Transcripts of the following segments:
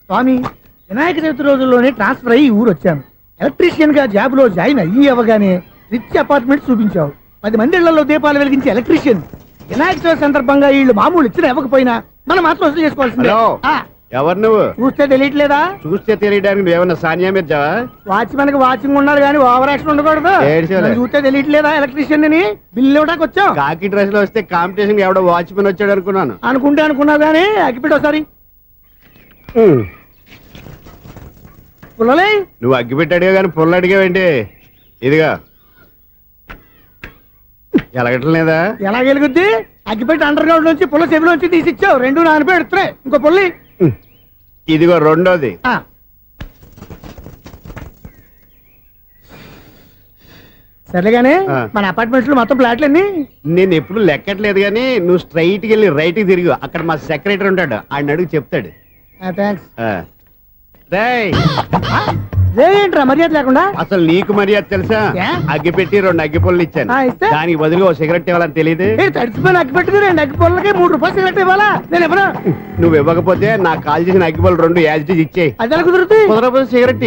స్వామి, వినాయక చవితి రోజుల్లోనే ట్రాన్స్ఫర్ అయ్యి ఊరు వచ్చాను. ఎలక్ట్రీషియన్ గా జాబ్ లో జాయిన్ అయ్యి అవ్వగానే రిచ్ అపార్ట్మెంట్ చూపించావు. 10 మంది ఇళ్లలో దీపాలు వెలిగించే ఎలక్ట్రీషియన్. వినాయక చవితి సందర్భంగా వీళ్ళు మామూలు ఇచ్చిన ఇవ్వకపోయినా మనం మాత్రం వసూలు చేసుకోవాల్సిందే. ఎవరు నువ్వు? చూస్తే తెలియట్లేదా? చూస్తే తెలియడానికి నువ్వేమన్నా సానియా మీర్జావా? వాచ్మెన్ కి వాచింగ్ ఉండాలి కానీ ఓవర్ యాక్షన్ ఉండకూడదు. చూస్తే తెలియట్లేదా ఎలక్ట్రీషియన్ అని? బిల్లు ఇవ్వడానికి వచ్చాం. కాకి డ్రెస్ లో వస్తే కాంపిటీషన్ ఎవడో వాచ్మెన్ వచ్చాడు అనుకున్నాను. అనుకున్నావు కానీ అగ్గిపెట్టి ఒకసారి పుల్లలే. నువ్వు అగ్గిపెట్టి అడిగా కానీ పుల్ల అడిగావేంటి? ఇదిగా ఎలగట్లేదా? ఎలా వెలుగుద్ది? అగ్గిపెట్టి అండర్ గ్రౌండ్ నుంచి పుల్ల చెవిలోంచి తీసిచ్చావు. 2 నానిపోయి ఎడుతున్నాయి. ఇంకో పుల్లి ఇదిగో రెండోది. సరేగానే మన అపార్ట్మెంట్స్ లో మొత్తం ఫ్లాట్లు అన్ని నేను ఎప్పుడు లెక్కట్లేదు కానీ నువ్వు స్ట్రైట్ కి వెళ్ళి రైట్ కి తిరిగి అక్కడ మా సెక్రటరీ ఉంటాడు, ఆయన అడుగు చెప్తాడు. థ్యాంక్స్. ఏంట్రా మర్యాద లేకుండా? అసలు నీకు మర్యాద తెలుసా? అగ్గిపెట్టి 2 అగ్గిపుల్లలు ఇచ్చాను, దానికి బదులుగా ఓ సిగరెట్ ఇవ్వాలని తెలియదు. తడిచిపోయిన అగ్గిపెట్టి 2 అగ్గిపుల్లకి 3 రూపాయలు సిగరెట్ ఇవ్వాలా? నేను ఇవ్వను. నువ్వు ఇవ్వకపోతే నాకు కాల్ చేసిన అగ్గిపుల్లలు 2 యాజిటీజ్ ఇచ్చేయి. అది ఎలా కుదురుతుంది? కుదరకపోతే సిగరెట్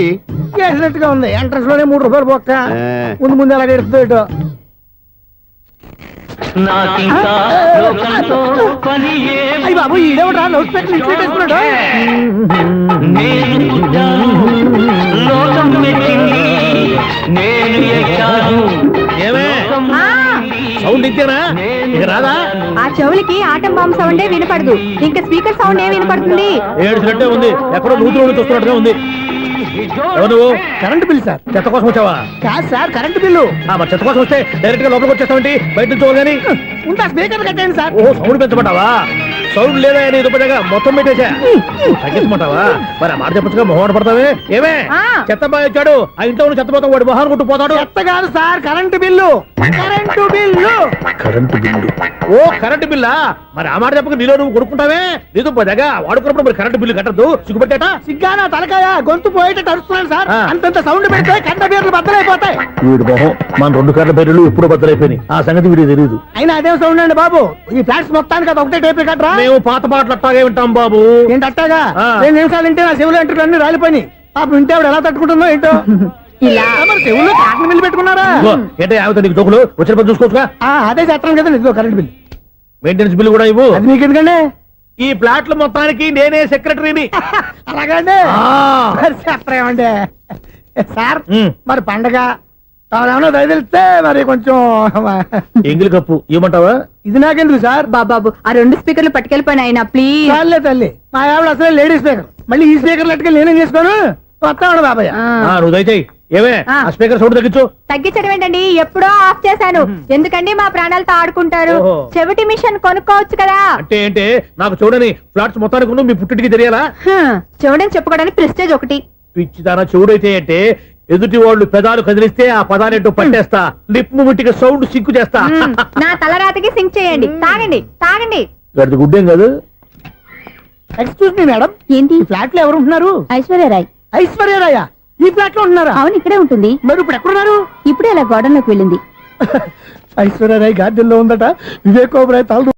వేసినట్టుగా ఉంది. ఎంట్రన్స్ లోనే 3 రూపాయలు పోక్క ముందు అలా ఎడుతుంది. అయ్యి బాబు, ఈడేవడా లౌడ్ స్పీకర్ ఇన్స్టేట్ చేసుకున్నాడు? సౌండ్ ఇచ్చానా? రాదా? ఆ చెవులకి ఆటం బాంబు సౌండే వినపడదు, ఇంకా స్పీకర్ సౌండ్ ఏ వినపడుతుంది? ఏడుసినట్టే ఉంది. ఎక్కడో నూతులు చూస్తున్నట్టుగా ఉంది. ఎవరు? Current bill sir. చెత్త కోసం వచ్చావా? కాదు సార్, కరెంట్ బిల్లు. మరి చెత్త కోసం వస్తే డైరెక్ట్ గా లోపలికి వచ్చేస్తామంటే బయట నుంచి కానీ ఉంటా. స్పీకర్ కట్టండి సార్. ఓ సౌండ్ పెంచమంటావా? సౌండ్ లేదా నీ దుప్పగా మొత్తం పెట్టేసా. తగ్గించమంటావా? మరి ఆ మాట చెప్పచ్చుగా, మొహం పడతావే. ఏమే చెత్త బాగా వచ్చాడు, ఆ ఇంట్లో చెత్త పోతాం, వాడు మొహాన్ని కొట్టు పోతాడు. చెత్త కాదు sir, current bill. Current bill. Current bill. ఓ కరెంటు బిల్లా? మరి ఆ మాట చెప్పక నీలో నువ్వు కొడుకుంటావే. నీతో పోదాగా వాడుకున్నప్పుడు మరి కరెంటు బిల్లు కట్టద్దు. సిగ్గుపెట్టేట? సిగ్గానా తలకాయ? గొంతు పోయేటట్టు అరుస్తున్నాను సార్. అంతంత సౌండ్ పెడితే కరెంట్ బీర్లు బద్దలైపోతాయి. వీడు మొహం మన 2 కరెంట్ బీర్లు ఎప్పుడు బద్దలైపోయినాయి. ఆ సంగతి వీడికి తెలియదు. అయినా అదే సౌండ్ అండి బాబు. ఈ ఫ్లాట్స్ మొత్తానికి అది ఒకటే టేప్ కట్టరా? మేము పాత పాటలు అట్టాగే వింటాం బాబు. ఏంటి అట్టాగా? 2 నిమిషాలు వింటే నా చెవులు ఎంటర్ అన్ని రాలిపోయినాయి. పాప వింటే ఆవిడ ఎలా తట్టుకుంటుందో ఏంటో. చెవుల్లో కాటన్ బిల్లు పెట్టుకున్నారా? ఏంటో యావత నీకు దొక్కులు వచ్చిన పని చూసుకోవచ్చుగా. అదే చేస్తాను కదా. ఇదిగో కరెంట్ బిల్, మెయింటెనెన్స్ బిల్లు కూడా ఇవ్వు. అది మీకు ఎందుకండి? ఈ ఫ్లాట్ల మొత్తానికి నేనే సెక్రటరీని. అలాగండి. చెప్పరేమండి సార్? మరి పండగ ఏమన్నా దయదలిస్తే మరి కొంచెం ఎంగిలి కప్పు ఇవ్వమంటావా? ఇది నాకెందుకు సార్? బాబాబు, ఆ 2 స్పీకర్లు పట్టుకెళ్ళిపోయిన ఆయన ప్లీజ్. చాలే తల్లి, మా ఆవిడ అసలే లేడీ స్పీకర్. మళ్ళీ ఈ స్పీకర్లు అట్టుకెళ్ళి నేనేం చేసుకోను? వస్తాడు బాబాయ్. నువ్వు దయచేయి. ఏమే ఆ స్పీకర్ సౌండ్ తగ్గించు. తగ్గించడం ఏంటండి? ఎప్పుడో ఆఫ్ చేశాను. ఎందుకండి మా ప్రాణాలతో ఆడుకుంటారు? చెవిటి మిషన్ కొనుక్కోవచ్చు కదా. అంటే ఏంటి? నాకు చూడని ఫ్లాట్స్ మొత్తానికి మీ పుట్టింటికి తెలియాలా? చూడని చెప్పుకోవడానికి ప్రెస్టేజ్ ఒకటి. పిచ్చిదానా చూడైతే అంటే ఎదుటి వాళ్ళు పెదాలు కదిలిస్తే ఆ పదాలేంటో పట్టేస్తా. లిప్ ముట్టికి సౌండ్ సింక్ చేస్తా. నా తలరాతకి సింక్ చేయండి. తాగండి తాగండి. గడిది గుడ్డేం కాదు. ఎక్స్క్యూజ్ మీ మేడం, ఏంటి ఫ్లాట్ లో ఎవరు ఉంటున్నారు? ఐశ్వర్యరాయ్. ఐశ్వర్యరాయ ఈ ఫ్లాట్ లో ఉంటున్నారా? అవును, ఇక్కడే ఉంటుంది. మరి ఇప్పుడు ఎక్కడున్నారు? ఇప్పుడే అలా గార్డెన్ లోకి వెళ్ళింది. ఐశ్వర్యరాయ్ గార్డెన్ లో ఉందట. వివేక్ ఓబరాయ్ తాళ్ళు.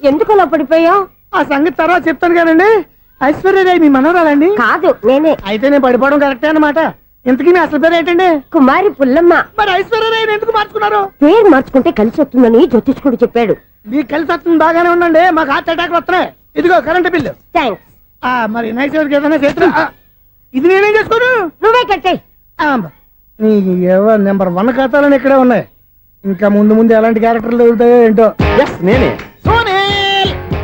ఎందుకు అలా పడిపోయావు? ఆ సంగతి తర్వాత చెప్తాను కానండి. ఐశ్వర్యరాయ్ మీ మనవరాలండి? కాదు, నేనే. అయితే నేను పడిపోవడం కరెక్టే అన్నమాట. ఇంతకీ మీ అసలు పేరు ఏంటండి? కుమారి పుల్లమ్మ. మరి ఐశ్వర్యరాయ్ ఎందుకు మార్చుకున్నారు? పేరు మార్చుకుంటే కలిసి వస్తుందని జ్యోతిష్కుడు చెప్పాడు. మీకు కలిసి వస్తుంది, బాగానే ఉండండి. మాకు హార్ట్ అటాక్ వస్తున్నాయి. ఇదిగో కరెంట్ బిల్లు. థ్యాంక్స్. మరి నైట్ ఏదైనా చేతులు ఇది నేనేం చేసుకోను? నువ్వే కట్టాయి. నెంబర్ 1 ఖాతాలని ఇక్కడే ఉన్నాయి. ఇంకా ముందు ముందు ఎలాంటి క్యారెక్టర్లు దొరుకుతాయో ఏంటో. నేనే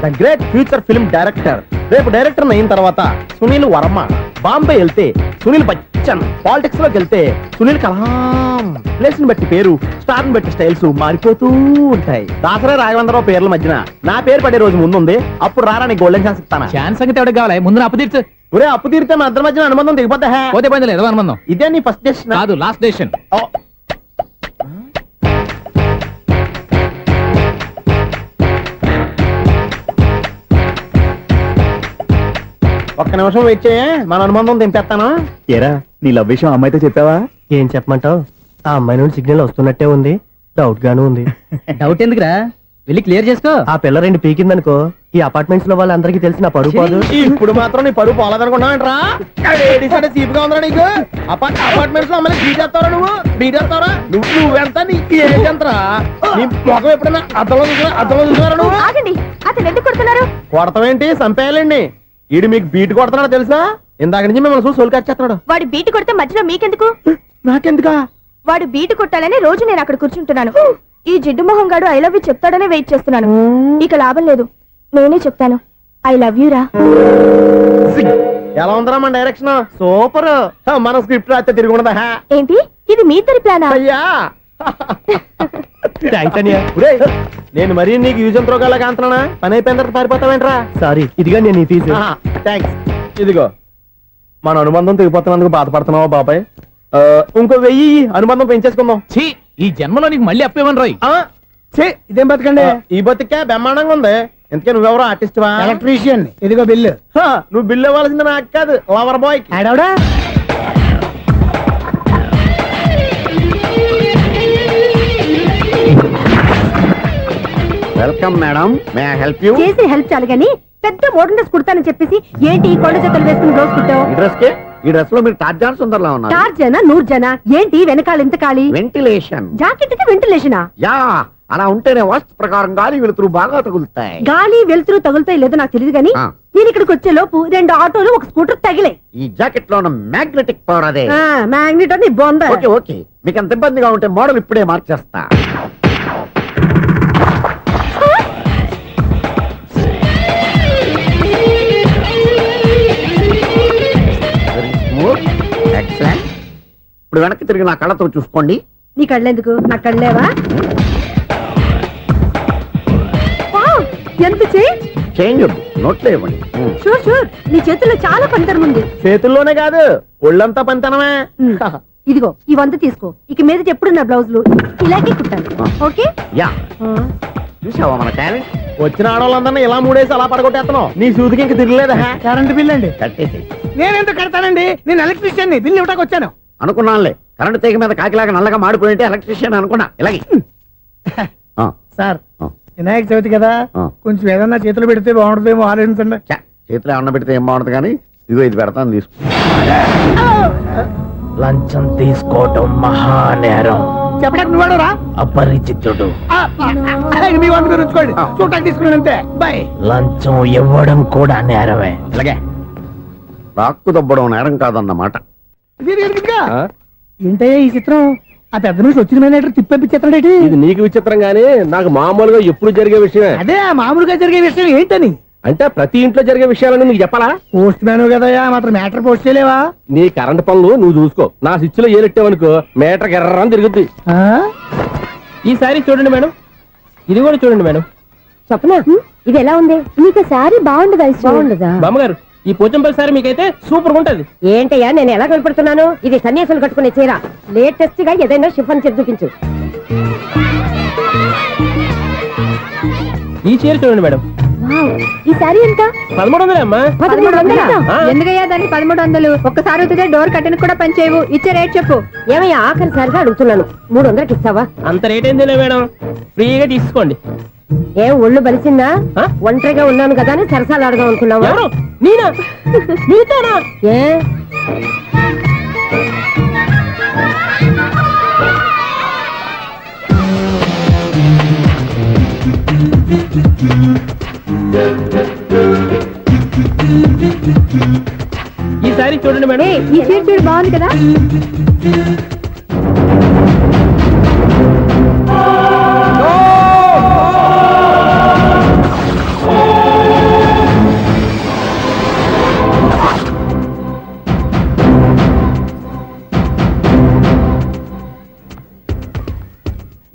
the great future film director. రేపు డైరెక్టర్ అయిన తర్వాత సునీల్ వర్మ బాంబే వెళ్తే సునీల్ బచ్చన్. పాలిటిక్స్ లోకి వెళ్తే సునీల్ కలాం. ప్లేస్ ని బట్టి పేరు, స్టార్ ని బట్టి స్టైల్స్ మారిపోతూ ఉంటాయి. దాసరా రాఘవేంద్రరావు పేర్ల మధ్యన నా పేరు పడే రోజు ముందుంది. అప్పుడు రారా నీ గోల్డెన్ ఛాన్స్ ఇస్తానా? ఛాన్స్ సంగతి ఎవరికి కావాలి, ముందు అప్పు తీర్చు. ఒరే అప్పు తీరితే మన ఇద్దరి మధ్యన అనుబంధం దిగిపోతా. పోతే పోయింది లేదు అనుబంధం. ఇదే నీ ఫస్ట్ డెస్టినేషన్ కాదు, లాస్ట్ డెసిషన్. ఒక్క నిమిషం వెయిట్ చేయ, మన అనుబంధం దింపేస్తాను. ఏరా నీ లవ్ విషయం అమ్మాయితో చెప్పావా? ఏం చెప్పమంటావు? ఆ అమ్మాయి నుండి సిగ్నల్ వస్తున్నట్టే ఉంది, డౌట్ గాను ఉంది. డౌట్ ఎందుకురా, వెళ్ళి క్లియర్ చేసుకో. ఆ పిల్ల రెండు పీకిందనుకో, ఈ అపార్ట్మెంట్స్ లో వాళ్ళందరికీ తెలిసిన పరుగు పోదు. ఇప్పుడు మాత్రం నీ పరుగు పోలేదనుకున్నావంటరా? సీపుగా ఉందా నీకు? అపార్ట్మెంట్స్ లో అమ్మాయి బీటేస్తావరా? బీటేస్తావరా? నువ్వెంత నీకు ఏంటంతరా? నీ మొఖం ఎప్పుడైనా అర్థంలో చూసారా నువ్వు? ఆగండి, అతను ఎందుకు కొడుతున్నారు? కొడతావేంటి? చంపేయాలండి. ఈడు మీకు బీట్ కొడుతున్నాడు తెలుసా? ఇందాక నుంచి మిమ్మల్ని చూసి సోల్కొచ్చేస్తున్నాడు. వాడు బీటు కొడితే మధ్యలో మీకెందుకు? నాకెందుకా? వాడు బీటు కొట్టాలని రోజు నేను అక్కడ కూర్చుంటున్నాను. ఈ జిడ్డు మొహం గాడు ఐ లవ్ యూ చెప్తాడనే వెయిట్ చేస్తున్నాను. ఇక లాభం లేదు, నేనే చెప్తాను ఐ లవ్ యూ రా. ఎలా ఉందరా మన డైరెక్షన్? సూపర్. మన స్క్రిప్ట్ రాస్తే తిరిగి ఉండదా? ఏంటి ఇది మీ ఇద్దరి ప్లానా? అయ్యా నేను మరీ నీకు యూజ్ ఎంతో గల కాంతనా? పని అయిపోయిన తర్వాత పారిపోతావేంట్రా? సారీ, ఇదిగా నేను థ్యాంక్స్. ఇదిగో మన అనుబంధం తెగిపోతున్నందుకు బాధపడుతున్నావా బాబాయ్? ఇంకో 1000 అనుబంధం పెంచేసుకుందాం. ఛీ, ఈ జన్మలో నీకు మళ్ళీ అప్పేమని రాయి. ఇదేం బతకండి? ఈ బతికే బ్రహ్మాండంగా ఉంది. ఎందుకే నువ్వెవరో ఆర్టిస్ట్ వా? ఎలక్ట్రీషియన్. ఇదిగో బిల్లు. నువ్వు బిల్లు ఇవ్వాల్సింది నాకు కాదు, లవర్ బాయ్. ఆడవడా? Welcome madam, may I help you? చేసి హెల్ప్ చాలు గాని పెద్ద మోడల్ డ్రెస్ కుడతానని చెప్పేసి ఏంటి ఈ కొండ జతలు వేసుకుని బ్లౌజ్ కుట్టావు? ఈ డ్రెస్ లో మీరు టార్జాన్ సుందర్లా ఉన్నారు. 4 జన 100 జన ఏంటి వెనకాల ఇంత ఖాళీ? వెంటిలేషన్. జాకెట్ కి వెంటిలేషనా? యా, అలా ఉంటేనే వాస్తు ప్రకారం గాలి వెలుతురు బాగా తగులుతాయి. గాలి వెలుతురు తగులుతాయి లేదో నాకు తెలియదు గాని నేను ఇక్కడికి వచ్చే లోపు 2 ఆటోలు ఒక స్కూటర్ తగిలే. ఈ జాకెట్ లో ఉన్న మ్యాగ్నెటిక్ పవర్ అదే. మ్యాగ్నెట్ అని బొంద. ఓకే ఓకే, మీకు అంత ఇబ్బందిగా ఉంటే మోడల్ ఇప్పుడే మార్చేస్తా. ఎక్సలెంట్. ఇప్పుడు వెనక్కి తిరిగి నా కళ్ళతో చూసుకోండి. నీ కళ్ళెందుకు, నా కళ్ళేవా? ఎంత చేంజ్ నోట్లో ఇవ్వండి. షూర్ షూర్, నీ చేతుల్లో చాలా పనితనం ఉంది. చేతుల్లోనే కాదు, ఒళ్ళంతా పంతనమే. ఇదిగో ఈ 100 తీసుకో. ఇక మీద ఎప్పుడు నా బ్లౌజులు ఇలాగే కుట్టాను. ఓకే? యా, చూసావా మన టాలెంట్? వచ్చిన ఆడవాళ్ళందరినీ ఇలా మూడేసి అలా పడగొట్టేస్తున్నావు. నీ సూదికి ఇంక తిరగలేదా? కరెంట్ బిల్ అండి. కట్టేసి. నేనెందుకు కడతానండి? నేను ఎలక్ట్రీషియన్ ని, బిల్లు ఇవ్వడానికి వచ్చాను. అనుకున్నానులే, కరెంట్ తీగ మీద కాకిలాగా నల్లగా మాడిపోయింటే ఎలక్ట్రీషియన్ అనుకున్నా. ఇలాగే సార్, వినాయక చవితి కదా, కొంచెం ఏదన్నా చేతులు పెడితే బాగుంటుందేమో ఆలోచించండి. చేతిలో ఏమన్నా పెడితే ఏం బాగుంటుంది కానీ ఇదిగో ఇది పెడతాను, తీసుకో. లంచం తీసుకోవటం మహానేరం. చెప్పడానికి నువ్వాడురా? అపరిచితుడు. మీ వంట మీరు ఉంచుకోండి, చూడటానికి తీసుకున్నాను అంతే. బాయ్. లంచం ఇవ్వడం కూడా నేరమే. ఇలాగే రాక్కు దబ్బడం నేరం కాదన్నమాట. ఏంటయ్యా ఈ చిత్రం? ఆ పెద్ద నుంచి వచ్చిన మేనేటర్ తిప్పించేస్తాడేటి? ఇది నీకు విచిత్రం గానీ నాకు మామూలుగా ఎప్పుడు జరిగే విషయమే. అదే మామూలుగా జరిగే విషయం ఏంటని? అంటే ప్రతి ఇంట్లో జరిగే విషయాలని నీకు చెప్పాలా? పోస్ట్ మ్యాన్ కదయ్యా, మాత్రం మ్యాటర్ పోస్ట్ చేయలేవా? నీ కరెంట్ పనులు నువ్వు చూసుకో. నా స్విచ్ లో ఏలెట్టావనుకో మేటర్ ఎర్రని తిరుగుద్ది. ఈసారి చూడండి మేడం, ఇది కూడా చూడండి మేడం. చెప్పనా, ఇది ఎలా ఉంది? నీకు సారీ బాగుండదా? బాగుండదా? బామ్మగారు, ఈ పోచంపల్లి సారీ మీకైతే సూపర్ ఉంటుంది. ఏంటయ్యా నేను ఎలా కనపడుతున్నాను? ఇది సన్యాసులు కట్టుకునే చీర. లేటెస్ట్ గా ఏదైనా షిఫన్ చేసి చూపించు. ఈ చీర చూడండి మేడం. ఈ సారీ ఎంత? 1300 అమ్మా. 1300? ఎందుకయ్యా దాన్ని 1300? ఒక్కసారి అవుతుందే డోర్ కట్టను కూడా పనిచేయవు. ఇచ్చే రేట్ చెప్పు. ఏమయ్యా ఆఖరిసారిగా అడుగుతున్నాను, 300కి ఇస్తావా? అంత రేట్ ఏందిలే మేడం, ఫ్రీగా తీసుకోండి. ఏం ఒళ్ళు బలిసిందా? ఒంటరిగా ఉన్నాను కదా అని సరసాలు అడదాం అనుకున్నావా? నేనా? నీతోనా? ఏ ఈ సారీ చూడండి మేడం. ఈ చీర చూడు, బాగుంది కదా?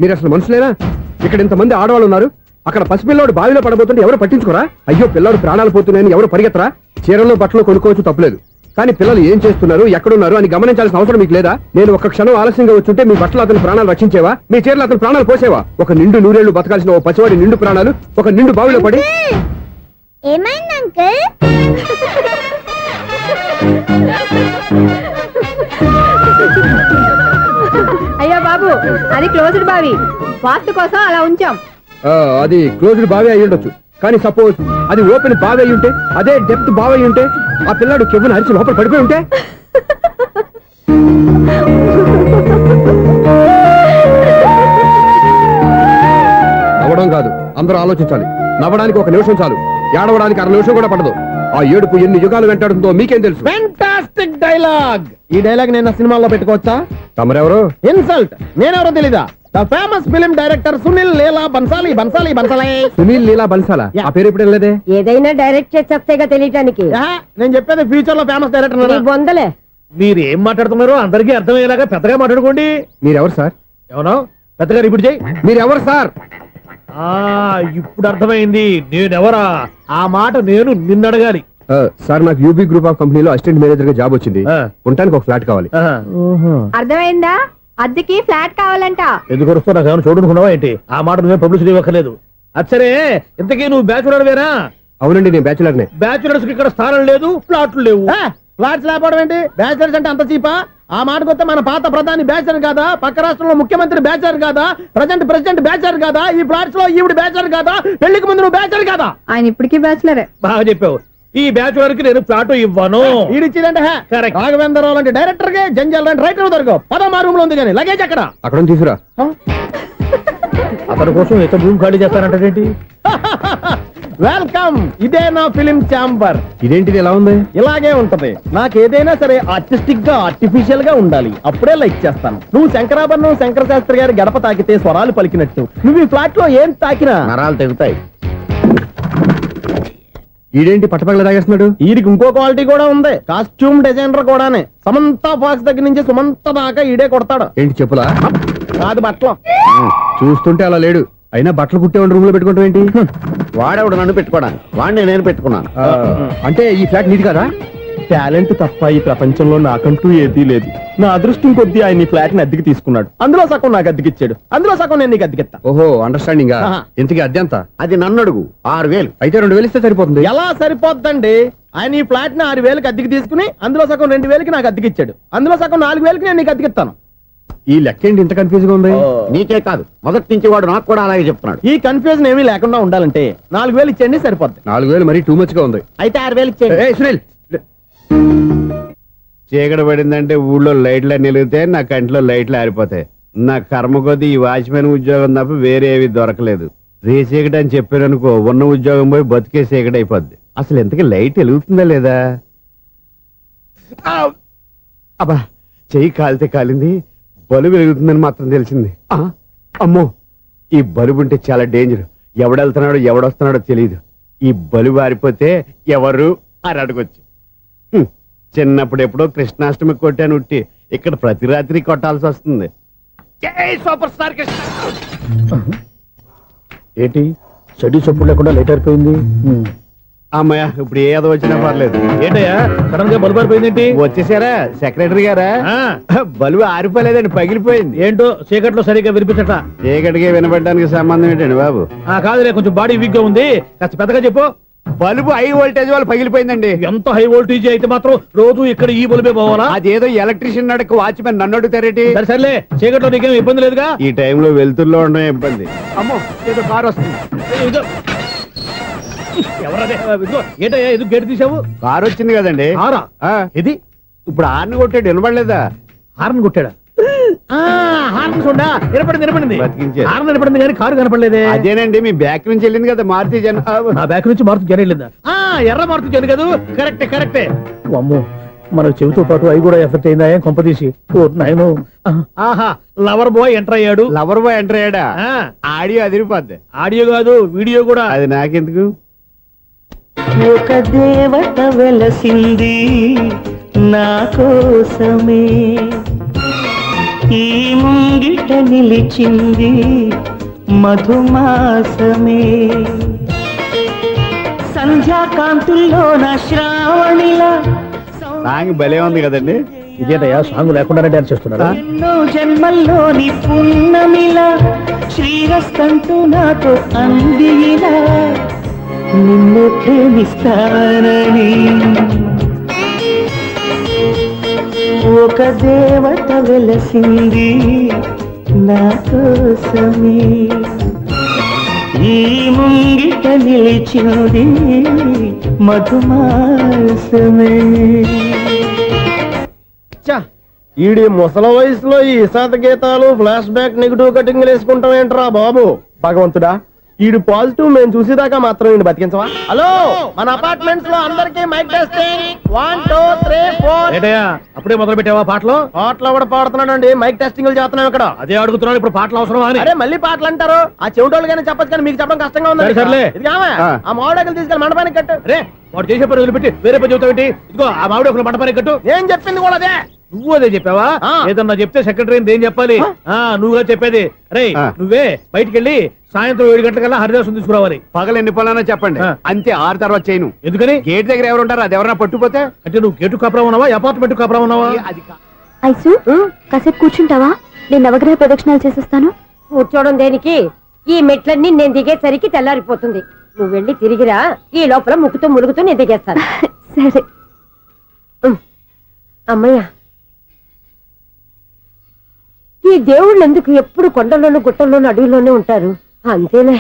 మీరు అసలు మనుషులేనా? ఇక్కడ ఇంతమంది ఆడవాళ్ళు ఉన్నారు, అక్కడ పసిపిల్లాడు బావిలో పడబోతుంటే ఎవరు పట్టించుకోరా? అయ్యో పిల్లాడు ప్రాణాలు పోతున్నాయని ఎవరు పరిగెత్తరా? చీరల్లో బట్టలు కొనుక్కోవచ్చు, తప్పలేదు. కానీ పిల్లలు ఏం చేస్తున్నారు, ఎక్కడున్నారు అని గమనించాల్సిన అవసరం మీకు లేదా? నేను ఒక్క క్షణం ఆలస్యంగా వచ్చుంటే మీ బట్టలు అతని ప్రాణాలు రక్షించేవా? మీ చీరలు అతని ప్రాణాలు పోసేవా? ఒక నిండు నూరేళ్లు బతకాల్సిన ఓ పసివాడి నిండు ప్రాణాలు ఒక నిండు బావిలో పడి. ఏమైంది అంకుల్? అయ్యో బాబు, అది క్లోజ్డ్ బావి, వాస్తు కోసం అలా ఉంచాం. అది క్లోజ్డ్ బావి అయి ఉండొచ్చు, కానీ సపోజ్ అది ఓపెన్ బావి అయి ఉంటే, అదే డెప్త్ బావి అయి ఉంటే, ఆ పిల్లాడు కెవ్వును అరిచి లోపల పడిపోయి ఉంటే. నవ్వడం కాదు, అందరూ ఆలోచించాలి. నవ్వడానికి ఒక నిమిషం చాలు, ఏడవడానికి 1 నిమిషం కూడా పడదు. ఆ ఏడుపు ఎన్ని యుగాలు వెంటాడుతుందో మీకేం తెలుసు? Fantastic dialogue. ఈ డైలాగ్ నేను సినిమాలో పెట్టుకోవచ్చా? తమరెవరు? ఇన్సల్ట్. నేనెవరో తెలీదా? The famous film director Sunil Leela Bhansali. Bhansali Bhansali Sunil Leela బన్సాలా? ఆ పేరు ఇప్పుడు లేదే. ఏదైనా డైరెక్ట్ చేసేస్తేగా తెలియటానికి. నేను చెప్పేది ఫ్యూచర్ లో ఫేమస్ డైరెక్టర్. బొందలే. మీరు ఏం మాట్లాడుతున్నారో అందరికీ అర్థమయ్యేలాగా పెద్దగా మాట్లాడుకోండి. మీరెవరు సార్? ఎవరో పెద్దగా రిపీట్ చేయి. మీరెవరు సార్? ఇప్పుడు అర్థమైంది నేనెవరా. ఆ మాట నేను నిన్ను అడగాలి. సార్, నాకు యూబీ గ్రూప్ ఆఫ్ కంపెనీలో అసిస్టెంట్ మేనేజర్ గా జాబ్ వచ్చింది. ఉండటానికి ఒక ఫ్లాట్ కావాలి. అర్థమైందా? అద్దెకి ఫ్లాట్ కావాలంట. ఎందుకు వస్తున్నా నాకు ఏమైనా చూడనుకున్నావా ఏంటి? ఆ మాట నువ్వే పబ్లిసిటీ ఇవ్వక్కర్లేదు. అచ్చరే, ఇంతకీ నువ్వు బ్యాచులర్ వేరా? అవునండి, నేను బ్యాచులర్నే. బ్యాచులర్స్ కి ఇక్కడ స్థానం లేదు, ఫ్లాట్లు లేవు. ఫ్లాట్స్ లేకపోవడం ఏంటి? బ్యాచులర్స్ అంటే అంత చీపా? ఆ మాటకొస్తే మన పాత ప్రధాని బ్యాచులర్ కాదా? పక్క రాష్ట్రంలో ముఖ్యమంత్రి బ్యాచులర్ కాదా? ప్రెసిడెంట్ బ్యాచులర్ కాదా? ఈ ఫ్లాట్స్ లో ఈవిడ బ్యాచులర్ కాదా? పెళ్లికి ముందు నువ్వు బ్యాచులర్ కాదా? ఆయన ఇప్పటికీ బ్యాచులరే. బాగా చెప్పావు. ఈ బ్యాచులర్ కి నేను ఫ్లాట్ ఇవ్వను. ఈడిచ్చిందంటే రాఘవేంద్రరావు లాంటి డైరెక్టర్ కి, జంజల్ లాంటి రైటర్ దొరకవు. 10వ రూమ్ లో ఉంది కానీ లగేజ్ అక్కడ. అక్కడ తీసుకురా. అతని కోసం ఎంత రూమ్ ఖాళీ చేస్తానంటే వెల్కమ్. ఇదే నా ఫిలిం ఛాంబర్. ఇదేంటిది ఎలా ఉంది? ఇలాగే ఉంటది. నాకు ఏదైనా సరే ఆర్టిస్టిక్ గా, ఆర్టిఫిషియల్ గా ఉండాలి. అప్పుడే లైక్ చేస్తాను. నువ్వు శంకరాభరణం శంకర శాస్త్రి గారి గడప తాకితే స్వరాలు పలికినట్టు నువ్వు ఈ ఫ్లాట్ లో ఏం తాకినా నరాలు తెగుతాయి. ఈడేంటి పట్టపగల తాగేస్తున్నాడు? వీడికి ఇంకో క్వాలిటీ కూడా ఉంది. కాస్ట్యూమ్ డిజైనర్ కూడానే. సమంత ఫాక్స్ దగ్గర నుంచి సుమంత దాకా ఈడే కొడతాడు. ఏంటి చెప్పులా? కాదు, బట్టలు. చూస్తుంటే అలా లేడు. అయినా బట్టలు కుట్టేవాడి రూమ్ లో పెట్టుకుంటాం ఏంటి? వాడేవాడు నన్ను పెట్టుకోవడానికి, వాడిని నేను పెట్టుకున్నాను. అంటే ఈ ఫ్లాట్ నీది కదా? టాలెంట్ తప్ప ఈ ప్రపంచంలో నాకంటూ ఏదీ లేదు. నా అదృష్టం కొద్దీ ఆయన ఈ ఫ్లాట్ ని అద్దెకి తీసుకున్నాడు. అందులో సగం నాకు అద్దెకిచ్చాడు, అందులో సగం నేను నీకు అద్దెకిస్తా. ఓహో, అండర్స్టాండింగ్. ఆహా. ఇంతకీ అద్దె ఎంత? అది నన్ను అడుగు. 6,000. అయితే 2,000 ఇస్తే సరిపోతుంది. ఎలా సరిపోద్దండి? ఆయన ఈ ఫ్లాట్ ని 6,000కి అద్దెకి తీసుకుని అందులో సగం 2,000కి నాకు అద్దెకిచ్చాడు. అందులో సగం 4,000కి నేను నీకు అద్దెకిస్తాను. ఈ లెక్క ఏంటి ఇంత కన్ఫ్యూజ్ గా ఉంది? నీకే కాదు, మొదటి నుంచి వాడు నాకు కూడా అలాగే చెప్తున్నాడు. ఈ కన్ఫ్యూజన్ ఏమీ లేకుండా ఉండాలంటే 4,000 ఇచ్చేయండి, సరిపోద్ది. 4,000 మరీ టూ మచ్ గా ఉంది. అయితే 6,000 ఇచ్చేయండి. ఏయ్ సునీల్, చీకటి పడిందంటే ఊళ్ళో లైట్లు నిలిగితే నా కంటిలో లైట్లు ఆరిపోతాయి. నా కర్మ కొద్దీ ఈ వాచ్మెన్ ఉద్యోగం తప్ప వేరే ఏవి దొరకలేదు. రేచీకటి అని చెప్పారనుకో, ఉన్న ఉద్యోగం పోయి బతికే చీకటి అయిపోద్ది. అసలు ఎంతకీ లైట్ వెలుగుతుందా లేదా? అబ్బా, చెయ్యి కాలితే కాలింది, బలుబు వెలుగుతుందని మాత్రం తెలిసింది. అమ్మో, ఈ బలుబు ఉంటే చాలా డేంజర్. ఎవడెళ్తున్నాడో ఎవడొస్తున్నాడో తెలియదు. ఈ బలుబు ఆరిపోతే ఎవరు అని అడగొచ్చు. చిన్నప్పుడు ఎప్పుడో కృష్ణాష్టమి కొట్టాను ఉట్టి, ఇక్కడ ప్రతి రాత్రి కొట్టాల్సి వస్తుంది. జై సూపర్ స్టార్ కృష్ణ. ఏంటి చెడు చప్పుడు లేకుండా లేట్ అయిపోయింది? అమ్మయ్య, ఇప్పుడు ఏదో వచ్చినా పర్లేదు. ఏంటయ్యా సడన్ గా బల్బు అయిపోయింది ఏంటి? వచ్చేసారా సెక్రటరీ గారా? బలుబు ఆరిపోలేదండి, పగిలిపోయింది. ఏంటో చీకట్లో సరిగ్గా వినిపించట. చీకటికి వినపడడానికి సంబంధం ఏంటండి బాబు? కాదులే, కొంచెం బాడీ వీక్ గా ఉంది, కాస్త పెద్దగా చెప్పు. బల్బు హై వోల్టేజ్ వాళ్ళు పగిలిపోయిందండి. ఎంత హై వోల్టేజ్ అయితే మాత్రం రోజు ఇక్కడ ఈ బల్బే పోవాలా? అదేదో ఎలక్ట్రీషియన్ నడక వాచ్మెన్ నన్ను అడుగుతారేటి? సరే సర్లే, చీకట్లో నీకేం ఇబ్బంది లేదుగా? ఈ టైంలో వెళ్తుల్లో ఉండడం ఇబ్బంది. అమ్మో, ఏదో కారు వస్తుంది. ఎవరదే? ఏంటయ్యా ఇది గేట్ తీసావు? కారు వచ్చింది కదండి. కారా? ఇది ఇప్పుడు హార్న్ కొట్టాడు, వినపడలేదా? హార్న్ కొట్టాడా? హార్న్ చూడా వినపడింది. బతికించాడు. హార్న్ వినపడింది కానీ కారు కనపడలేదే. అదేనండి, మీ బ్యాక్ నుంచి వెళ్ళింది కదా మారుతి జన. నా బ్యాక్ నుంచి మారుతి జన వెళ్ళిందా? ఎర్ర మారుతి జన కదా? కరెక్టే. అమ్మో, మన చెవితో పాటు అవి కూడా ఎఫెక్ట్ అయిందా? ఏం కొంపదీసి నాయను. ఆహా, లవర్ బాయ్ ఎంటర్ అయ్యాడు. లవర్ బాయ్ ఎంటర్ అయ్యాడా? ఆడియో అదిరిపోద్ది. ఆడియో కాదు, వీడియో కూడా. అది నాకెందుకు? ఒక దేవత వెలసింది నా కోసమే ఈ ముంగిట నిలిచింది మధుమాసమే సంధ్యాకాంతుల్లో నా శ్రావణిలా సాంగ్ భలే ఉంది కదండి. ఇదేంటయ్యా సాంగ్ లేకుండానే డాన్స్ చేస్తున్నారా? ఎన్నో జన్మల్లోని పున్నమిలా శ్రీరస్తంటూ నాతో అందిలా నిన్ను ప్రేమిస్తానని ఒక దేవత వెలసింది నా కోసమే ఈ ముంగిట నిలిచింది మధుమాసమే. ఈడి ముసల వయసులో ఈ ఇసాత గీతాలు ఫ్లాష్ బ్యాక్ నెగిటివ్ కటింగ్ వేసుకుంటాం ఏంట్రా బాబు? భగవంతుడా, ఈడు పాజిటివ్ మేము చూసేదాకా మాత్రం ఈయన బతికించవా? హలో, మన అపార్ట్మెంట్స్ లో అందరికి మైక్ టెస్టింగ్ 1 2 3 4. ఏంటయ్యా అప్పుడే మొదలు పెట్టావా పాటలు? పాటలు కూడా పాడుతున్నాడండి, మైక్ టెస్టింగ్ చేస్తున్నాం ఇక్కడ. అదే అడుగుతున్నాను, ఇప్పుడు పాటలు అవసరమా అని. అరే మళ్ళీ పాటలు అంటారు, ఆ చెవిటోళ్ళు కానీ చెప్పచ్చు కానీ మీకు చెప్పడం కష్టంగా ఉంది. సర్లే. ఇది ఆమె, ఆ మామిడాకులు తీసుకెళ్ళి మండపానికి కట్టు. రే వాడు చేసే పని వదిలిపెట్టి వేరే పని చెబుతావేంటి? ఇదిగో ఆ మామిడి ఒక మంటపానికి కట్టు. నేను చెప్పింది కూడా అదే. నువ్వు అదే చెప్పావా? ఆ. ఏదన్నా చెప్తే సెక్రటరీ ఏం చెప్పాలి? నువ్వుగా చెప్పేది. రే ఆ. నువ్వే బయటికి వెళ్ళి సాయంత్రం 7 గంటలకల్లా హరిదాసు తీసుకురావాలి. పగలు ఎన్ని పనులన్నా చెప్పండి, ఆ. అంతే. 6 తర్వాత చేయను. ఎందుకని? గేట్ దగ్గర ఎవరు ఉంటారు, అది ఎవరన్నా పట్టుపోతే అంటే నువ్వు గేటు కాపురం ఉన్నావా, అపార్ట్మెంట్ కాపురం ఉన్నావా? అది ఐసు కాసేపు కూర్చుంటావా? నేను నవగ్రహ ప్రదక్షిణాలు చేసేస్తాను. కూర్చోవడం దేనికి? ఈ మెట్లన్నీ నేను దిగేసరికి తెల్లారిపోతుంది. నువ్వు వెళ్ళి తిరిగిరా, ఈ లోపల ముక్కుతూ ములుగుతూ నేను దిగేస్తాను. సరే. అమ్మయ్య, ఈ దేవుళ్ళు ఎందుకు ఎప్పుడు కొండల్లోనూ గుట్టల్లోనూ అడవిలోనే ఉంటారు? అంతేలే,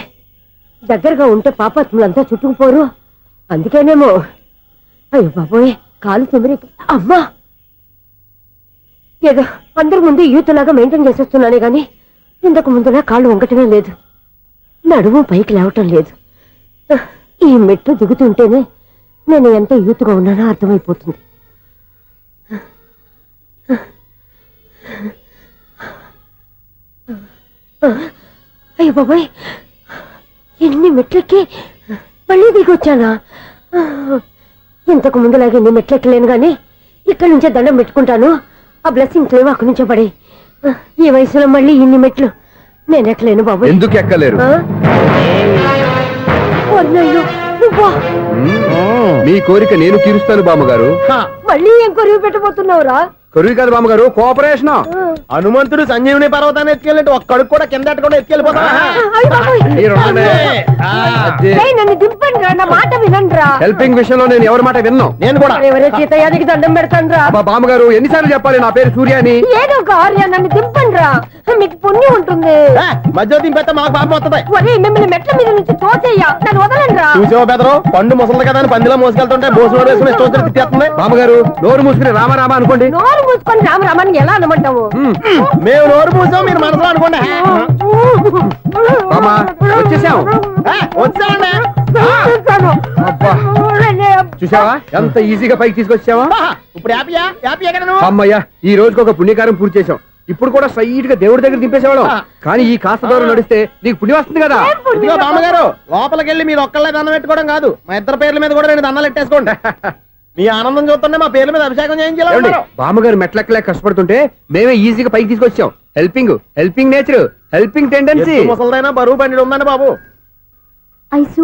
దగ్గరగా ఉంటే పాపాత్ములంతా చుట్టుకుపోరు. అందుకేనేమో. అయ్యో బాబోయ్, కాలు చెమిరి. అమ్మా, ఏదో అందరి ముందు యూత్లాగా మెయింటైన్ చేసేస్తున్నానే గాని ఇంతకు ముందులా కాళ్ళు వంకటమే లేదు, నడుము పైకి లేవటం లేదు. ఈ మెట్లు దిగుతుంటేనే నేను ఎంత యూత్గా ఉన్నానో అర్థమైపోతుంది. అయ్యో బాబాయ్, ఎన్ని మెట్లెక్కి మళ్ళీ దిగొచ్చానా? ఇంతకు ముందులాగే ఎన్ని మెట్లెక్కలేను గాని ఇక్కడి నుంచే దండం పెట్టుకుంటాను. ఆ బ్లెస్సింగ్ లేవు అక్కడి నుంచే పడే. ఈ వయసులో మళ్ళీ ఇన్ని మెట్లు నేను ఎక్కలేను బాబు. ఎందుకు ఎక్కలేరు? నువ్వా? మీ కోరిక నేను తీరుస్తాను బామ్మగారు. మళ్ళీ ఏం కొరివి పెట్టబోతున్నావురా? కొరివి కాదు బామ్మగారు, కోఆపరేషన్. హనుమంతుడు సంజీవుని పర్వతాన్ని ఎత్తుకెళ్ళి ఒక్కడికి కూడా కింద ఎట్టకుండా ఎత్తుకెళ్ళిపోతా. నన్ను దింపండి రా, నా మాట వినండి రా. హెల్పింగ్ విషయంలో నేను ఎవరి మాట విన్నాను. నేను కూడా. ఎవరే సీతయ్యానికి దండం పెడతాను రా. బామ్మగారు ఎన్నిసార్లు చెప్పాలి నా పేరు సూర్య అని? ఏదో ఒక ఆర్య, నన్ను దింపండి రా, మీకు పుణ్యం ఉంటుంది. మధ్య దింపెత్తే మాకు పాపం వస్తుంది. ఒరే, మిమ్మల్ని మెట్ల మీద నుంచి తోసేయ్యా, నన్ను వదలండి రా. చూసావా బెదరు, పండు ముసలి కదా అని పందిలో మోసుకెళ్తుంటే భోజనం వేసుకుని ఇష్టం వచ్చి తిట్టేస్తుంది. బామ్మగారు నోరు మూసుకుని రామారామా అనుకోండి. నోరు మూసుకొని రామరామని ఎలా అనమంటావు? మేము నోరు మూసాం, మీరు మనసులో అనుకోండి. బామ్మా వచ్చేసాం. వచ్చామండి. అబ్బా చూసావా ఎంత ఈజీగా పైకి తీసుకొచ్చావా? ఇప్పుడు హ్యాపీయా? హ్యాపీయా కదా నువ్వు? అమ్మయ్యా, ఈ రోజుకి ఒక పుణ్యకారం పూర్తి చేసాం. ఇప్పుడు కూడా స్ట్రైట్ గా దేవుడి దగ్గర దింపేసేవాళ్ళం. కానీ ఈ కాస్త దూరం నడిస్తే నీకు పుణ్యం వస్తుంది కదా. ఇదిగో బామ్మగారు, లోపలికి వెళ్ళి మీరు ఒక్కళ్ళే దండం పెట్టుకోవడం కాదు, మా ఇద్దరు పేర్ల మీద కూడా 2 దండాలు పెట్టేసుకోండి. మీ ఆనందం చూస్తుంటే మా పేర్ల మీద అభిషేకం చేయించాలి. బామ్మగారు మెట్లెక్కలే కష్టపడుతుంటే మేమే ఈజీగా పైకి తీసుకొచ్చాం. Helping nature, helping tendency. ముసలిదైనా బరువు బండి ఉందండి బాబు. ఐసు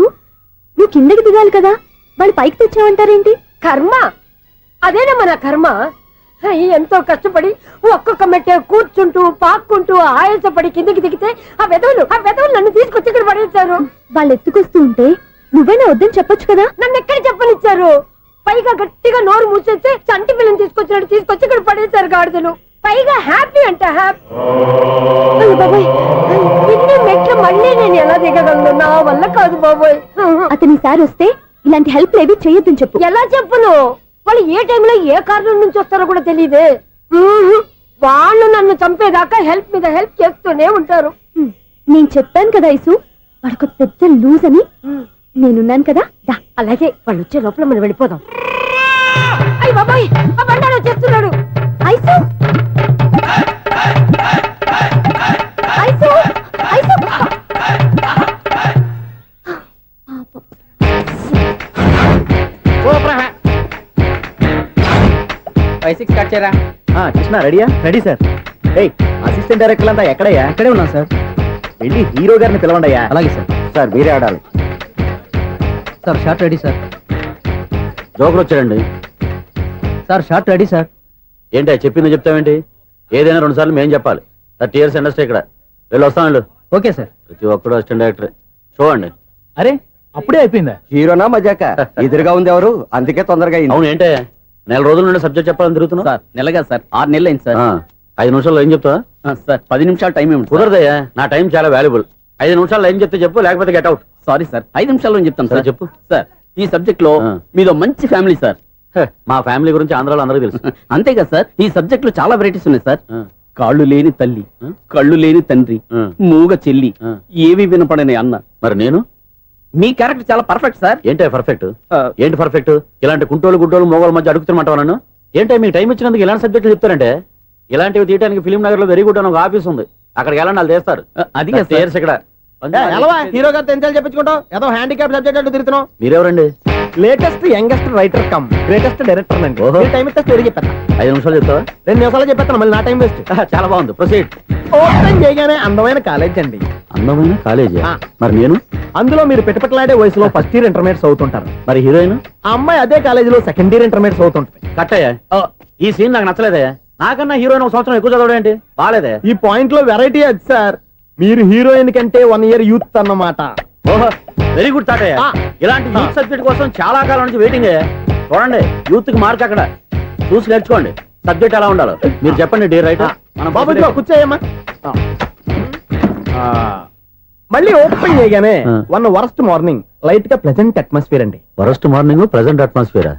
నువ్వు కిందకి దిగాలి కదా, వాళ్ళు పైకి తెచ్చావంటారేంటి? కర్మ, అదేనమ్మా నా కర్మ. ఎంతో కష్టపడి ఒక్కొక్క మెట్టే కూర్చుంటూ పాక్కుంటూ ఆయాసపడి కిందకి దిగితే ఆ వెధవులు నన్ను తీసుకొచ్చి ఇక్కడ పడేశారు. వాళ్ళు ఎత్తుకొస్తూ ఉంటే నువ్వైనా వద్దని చెప్పొచ్చు కదా. నన్ను ఎక్కడ చెప్పనిచ్చారు? పైగా గట్టిగా నోరు మూసేస్తే చంటి పిల్లని తీసుకొచ్చినట్టు తీసుకొచ్చి ఇక్కడ పడేశారు గాడిదలు. పైగా హ్యాపీ అంట హ్యాపీ. బాబాయ్, ఇన్ని మెట్లు మళ్ళీ నేను ఎలా దిగగలను? నా వల్ల కాదు బాబోయ్. అతని సార్ వస్తే ఇలాంటి హెల్ప్ లేవి చేయొద్దని చెప్పు. ఎలా చెప్పును? వాళ్ళు ఏ టైంలో ఏ కారణం నుంచి వస్తారో కూడా తెలియదే. వాళ్ళు నన్ను చంపేదాకా హెల్ప్ మీద హెల్ప్ చేస్తూనే ఉంటారు. నేను చెప్పాను కదా ఐసు, వాడొక పెద్ద లూజ్ అని. నేనున్నాను కదా. అలాగే వాళ్ళు వచ్చే లోపల మనం వెళ్ళిపోదాం. అయ్య బాబాయ్, ఆ బండారు వచ్చేస్తున్నాడు. ఐసు ఐసు ఐసు 5-6 కట్ చేయరా. కృష్ణ రెడీయా? Ready sir. Assistant assistant director అంతా ఎక్కడయ్యా? ఇక్కడే ఉన్నా సార్. వెళ్ళి హీరో గారిని పిలవండియ్యా. అలాగే సార్. సార్ మీరే ఆడాలి. Sir shot ready sir. Joker వచ్చాడండి. Sir shot ready sir. ఏంటి చెప్పింది చెప్తావేంటి? ఏదైనా 2 సార్లు మేం చెప్పాలి. 30 years ఇండస్ట్రీ ఇక్కడ. వెళ్ళి వస్తాం వెళ్ళు. Okay sir. ప్రతి ఒక్కడు అసిస్టెంట్ డైరెక్టర్. చూడండి. అరే అప్పుడే అయిపోయిందా? హీరోనా మజాక? ఎదురుగా ఉంది ఎవరు, అందుకే తొందరగా అయింది. అవును ఏంటే 4 రోజుల నుండి సబ్జెక్ట్ చెప్పాలని తిరుగుతున్నావు? సార్ నెలగా సార్ 6 నెలలు అయింది సార్. 5 నిమిషాల్లో ఏం చెప్తావా? సార్ 10 నిమిషాలు టైం ఏమి కుదరదయ్యా, నా టైం చాలా వాల్యుబుల్. 5 నిమిషాల్లో ఏం చెప్తే చెప్పు, లేకపోతే గెట్ అవుట్. సారీ సార్ 5 నిమిషాల్లో చెప్తాను సరే సార్. చెప్పు. సార్ ఈ సబ్జెక్ట్ లో మీదో మంచి ఫ్యామిలీ సార్. మా ఫ్యామిలీ గురించి ఆంధ్రాలో అందరికీ తెలుసు. అంతే కదా సార్, ఈ సబ్జెక్ట్ లో చాలా వెరైటీస్ ఉన్నాయి సార్. ఆ. కాళ్ళు లేని తల్లి, కళ్ళు లేని తండ్రి, ఆ. మూగ చెల్లి, ఆ. ఏవి వినపడని అన్న. మరి నేను మీ క్యారెక్టర్ చాలా పర్ఫెక్ట్ సార్. ఏంటే పర్ఫెక్ట్? ఆ. ఏంటి పర్ఫెక్ట్? ఇలాంటి గుంటోళ్ళు మోగోళ్ళ మధ్య అడుగుతున్నమాట నన్ను. ఏంటే మీకు టైం ఇచ్చినందుకు ఇలాంటి సబ్జెక్టులు చెప్తారంటే? ఇలాంటివి తీయడానికి ఫిలిం నగర్ లో వెరీ గుడ్ అని ఒక ఆఫీస్ ఉంది, అక్కడికి వెళ్ళండి, వాళ్ళు చేస్తారు. అది కాదు సార్. చేర్స్ ఇక్కడ హీరో గారు తెంచాలి చెప్పించుకుంటాం ఏదో హ్యాండిక్యాప్ సబ్జెక్ట్ అంటూ తిరుగుతున్నాం. మీరెవరండి? Latest youngest writer cum greatest director అండి. ఓహో. టైం ఇస్తే స్టోరీ చెప్పేస్తా. 5 నిమిషాలు చెప్తావా? 2 నిమిషాలు చెప్పేస్తాను, మళ్ళీ నా టైం వేస్ట్. చాలా బాగుంది, ప్రొసీడ్. ఓపెన్ చేయగానే అందమైన కాలేజ్ అండి. అందమైన కాలేజీ. ఆ. మరి నేను? అందులో మీరు పెట్టుపట్లాడే వయసులో ఫస్ట్ ఇయర్ ఇంటర్మీడియట్స్ అవుతుంటారు. మరి హీరోయిన్? ఆ అమ్మాయి అదే కాలేజీలో సెకండ్ ఇయర్ ఇంటర్మీడియట్స్ అవుతుంటది. కట్టయ్యా, ఈ సీన్ నాకు నచ్చలేదే. నాకన్నా హీరోయిన్ 1 సంవత్సరం ఎక్కువ చదవడం ఏంటి? బాలేదే. ఈ పాయింట్ లో వెరైటీ అది సార్, మీరు హీరోయిన్ కంటే 1 year యూత్ అన్నమాట. ఓహో, వెరీ గుడ్ తాటయ్య. ఆ. ఇలాంటి యూత్ సబ్జెక్ట్ కోసం చాలా కాలం నుంచి వెయిటింగ్. చూడండి, యూత్ కి మార్క్ అక్కడ చూసి నేర్చుకోండి. సబ్జెక్ట్ ఎలా ఉండాలో మీరు చెప్పండి. డే రైట్ బాబు ఇదిగో కూర్చోయమ్మా. మళ్ళీ ఓపెన్ చేయగానే ఆ. 1 వరస్ట్ మార్నింగ్, లైట్ గా ప్లెజెంట్ అట్మాస్ఫియర్ అండి. Worst morning present atmosphere.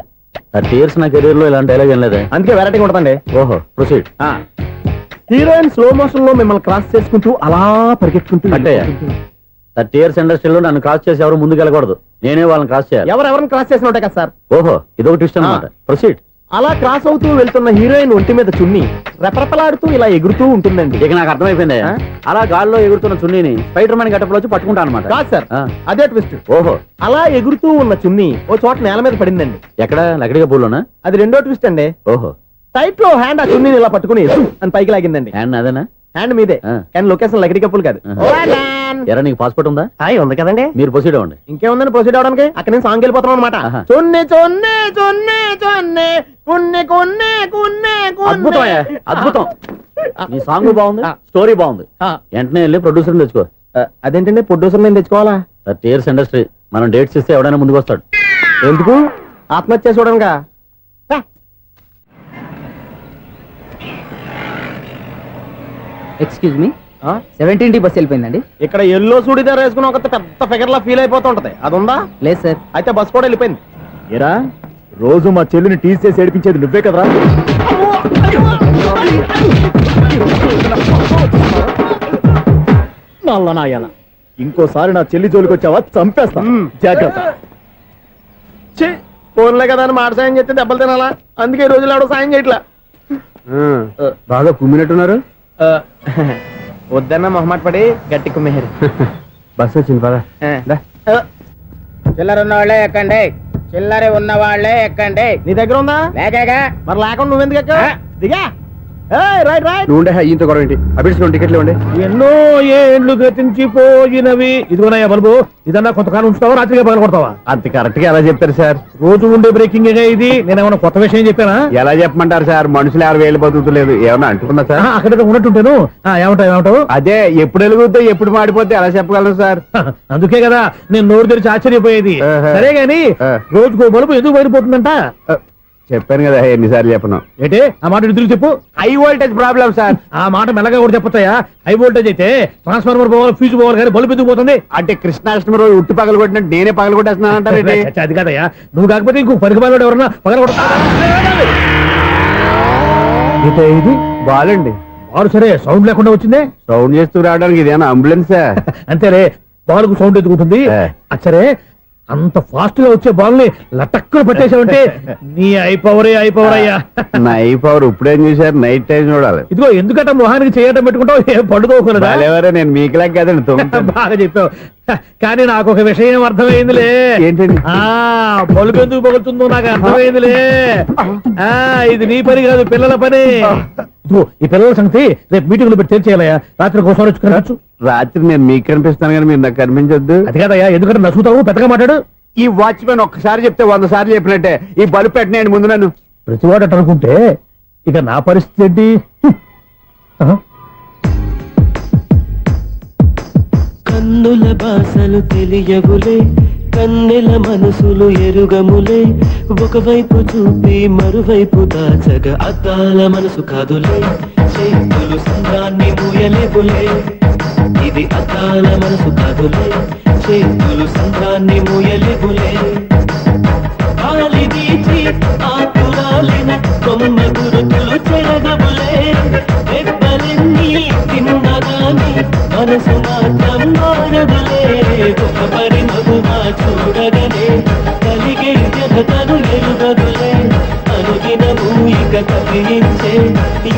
30 years నా కెరీర్ లో ఇలాంటి డైలాగ్ ఏం లేదే. అందుకే వెరైటీ ఉంటుందండి. ఓహో, ప్రొసీడ్. హీరోయిన్ స్లో మోషన్ లో మిమ్మల్ని క్రాస్ చేసుకుంటూ అలా పరిగెట్టుకుంటూ అట్టయ్య, 30 years ఇండస్ట్రీలో నన్ను క్రాస్ చేసి ఎవరు ముందుకు వెళ్ళకూడదు, నేనే వాళ్ళని క్రాస్ చేయాలి. ఎవరెవరిని క్రాస్ చేసిన ఉంటాయి కదా సార్. ఓహో, ఇదొక ట్విస్ట్ అన్నమాట. ప్రొసీడ్. అలా క్రాస్ అవుతూ వెళ్తున్న హీరోయిన్ ఒంటి మీద చున్ని రెపరెపలాడుతూ ఇలా ఎగురుతూ ఉంటుందండి. ఇక నాకు అర్థమైపోయింది. ఆ? అలా గాల్లో ఎగురుతున్న చున్నీని స్పైడర్ మ్యాన్ గట్టపులో వచ్చి పట్టుకుంటా అనమాట. కాదు సార్, ఆ. అదే ట్విస్ట్. ఓహో, అలా ఎగురుతూ ఉన్న చున్ని ఓ చోట నేల మీద పడిందండి. ఎక్కడ? లకడిగా పూల్లోనా? అది రెండో ట్విస్ట్ అండి. ఓహో, టైట్ లో హ్యాండ్ ఆ చున్నీని ఇలా పట్టుకుని అని పైకి లాగిందండి. హ్యాండ్ అదేనా? హ్యాండ్ మీదే, ఆ. కానీ లొకేషన్ లకడి కప్పులు కాదు. ఎరా, నీకు పాస్పోర్ట్ ఉందా? ఉంది కదండి. మీరు ప్రొసీడ్ అవ్వండి. ఇంకేముందని ప్రొసీడ్ అవడానికి? అక్కడ నేను సాంగ్ వెళ్ళిపోతున్నాం అనమాట. ఆహా. చొన్నే చొన్నే చొన్నే చొన్నే కున్నే కొన్నే కున్నే అద్భుతం అయ్యా, అద్భుతం. నీ సాంగ్ బాగుంది, ఆ. స్టోరీ బాగుంది. వెంటనే వెళ్ళి ప్రొడ్యూసర్ తెచ్చుకో. అదేంటండి ప్రొడ్యూసర్ నేను తెచ్చుకోవాలా? 30 years ఇండస్ట్రీ, మనం డేట్స్ ఇస్తే ఎవడైనా ముందుకు వస్తాడు. ఎందుకు? ఆత్మహత్య చూడనుగా. Excuse me, 17D bus వెళ్ళిపోయిందండి. ఇక్కడ ఎల్లో చూడిదార్ వేసుకుని ఒక పెద్ద ఫిగర్ లా ఫీల్ అయిపోతూ ఉంటది, అది ఉందా? లేదు సార్. అయితే బస్ కూడా వెళ్ళిపోయింది. ఏరా, రోజు మా చెల్లిని టీస్ చేసి ఏడిపించేది నువ్వే కదరా? నల్ల నాయన, ఇంకోసారి నా చెల్లి జోలికి వచ్చావా చంపేస్తా. జాగ్రత్త. ఫోన్లే కదా అని మాట సాయం చేస్తే దెబ్బలు తినాలా? అందుకే ఈ రోజులు ఎవడో సాయం చేయట్లా. బాగా కుమ్మినట్టున్నారు. వద్దన్న మొహమాట పడి గట్టి కుమ్మేహారు. బస్ వచ్చింది పదా. చిల్లర ఉన్న వాళ్ళే ఎక్కండి, చిల్లర ఉన్న వాళ్ళే ఎక్కండి. నీ దగ్గర ఉందా? లేకగా మరి లేకుండా నువ్వెందుకు ఎక్క? దిగా. Right right. నువ్వు ఉండే ఈయంతో గొడవ ఏంటి? అభిడ్స్ టికెట్లు ఇవ్వండి. ఎన్నో ఏండ్లు గతించిపోయినవి. ఇదిగోనయ్యా బల్బు, ఇదన్నా కొంతకాలం ఉంచుతావా, రాత్రిగా పగల కొడతావా? అంత కరెక్ట్ గా ఎలా చెప్తారు సార్? రోజు ఉండే బ్రేకింగ్ ఇది. నేనేమన్నా కొత్త విషయం చెప్పానా? ఎలా చెప్పమంటారు సార్? మనుషులు ఎవరు వేలు బతుకుతలేదు, ఏమన్నా అంటున్నా సార్? అక్కడ ఉన్నట్టుంటాను. ఏమంటావు? అదే, ఎప్పుడు వెలుగుద్దో ఎప్పుడు మాడిపోతే ఎలా చెప్పగలను సార్? అందుకే కదా నేను నోరు తెరిచి ఆశ్చర్యపోయేది. ఆహా. సరే గాని ఆ. రోజుకో బల్బు ఎందుకు బయటపోతుందంట? చెప్పాను కదా ఎన్నిసార్లు చెప్పను. ఏంటి ఆ మాట ఇద్దరు చెప్పు. High voltage problem sir. ఆ మాట మెల్లగా కూడా చెప్పొచ్చాయా? హై వోల్టేజ్ అయితే ట్రాన్స్ఫార్మర్ పోవాలి, ఫ్యూజ్ పోవాలి, కానీ బల్బు ఎందుకు పోతుంది? అంటే కృష్ణాష్టమి రోజు ఉట్టి పగలు కొట్టినట్టు నేనే పగలు కొట్టేస్తున్నాను అంటారు. చచ్చా, అది కాదయ్యా. నువ్వు కాకపోతే ఇంకో పరిగణలో ఎవరన్నా పగల కొడతా. ఇది బాలండి. బాలు సరే సౌండ్ లేకుండా వచ్చిందే. సౌండ్ చేస్తూ రావడానికి ఇదేనా అంబులెన్సా? అంతేలే, బాలుకు సౌండ్ ఎదుగుతుంది. ఏ. సరే అంత ఫాస్ట్ గా వచ్చే బాల్ ని లటక్కున పట్టేసావంటే నీ అయిపోవరే అయ్యా. నైట్ పవర్ ఇప్పుడేం చూసారు, నైట్ టైం చూడాలి. ఇదిగో ఎందుకంటే మొహానికి చేయటం పెట్టుకుంటావు, ఏం పండుకోకుండా. ఎవరే నేను మీకులా కదండి తొమ్మిది. బాగా చెప్పావు, కానీ నాకు ఒక విషయం అర్థమైందిలే. ఏంటండి? పలుకు ఎందుకు పగులుతుందో నాకు అర్థమైందిలే. ఇది నీ పని కాదు, పిల్లల పని. ఇదిగో ఈ పిల్లల సంగతి రేపు మీటింగ్ లో పెట్టి తెలిసేయాలయ్యా. రాత్రి కోసం వచ్చుకోవచ్చు. రాత్రి నేను మీకు కనిపిస్తాను కానీ మీరు నాకు కనిపించొద్దు. అది కాదయ్యా, ఎందుకంటే నసుగుతావు, పెద్దగా మాట్లాడు. ఈ వాచ్మెన్ ఒక్కసారి చెప్తే 100 సార్లు చెప్పినట్టే. ఈ బల్బు పెట్టినాయండి ముందు నన్ను. ప్రతివాడట అనుకుంటే ఇక నా పరిస్థితి ఏంటి? కన్నుల భాషలు తెలియవులే, కన్నెల మనసులు ఎరుగములే, ఒకవైపు చూపి మరువైపు దాచగ అద్దాల మనసు కాదులే, చేతులు సంద్రాన్ని మూయలేవులే, ఇది అద్దాల మనసు కాదులే, చేతులు సంద్రాన్ని మూయలేవులే, గాలి వీచి ఆకురాలిన కొమ్మ గురుతులు చెరగవులే, దెబ్బలెన్ని తిన్నగాని మనసు మాత్రం మారదులే, ఒక పరిమగుమా చూడగనే కలిగే జగతను ఎరుగదులే, అనుదినము ఇక కదిలించే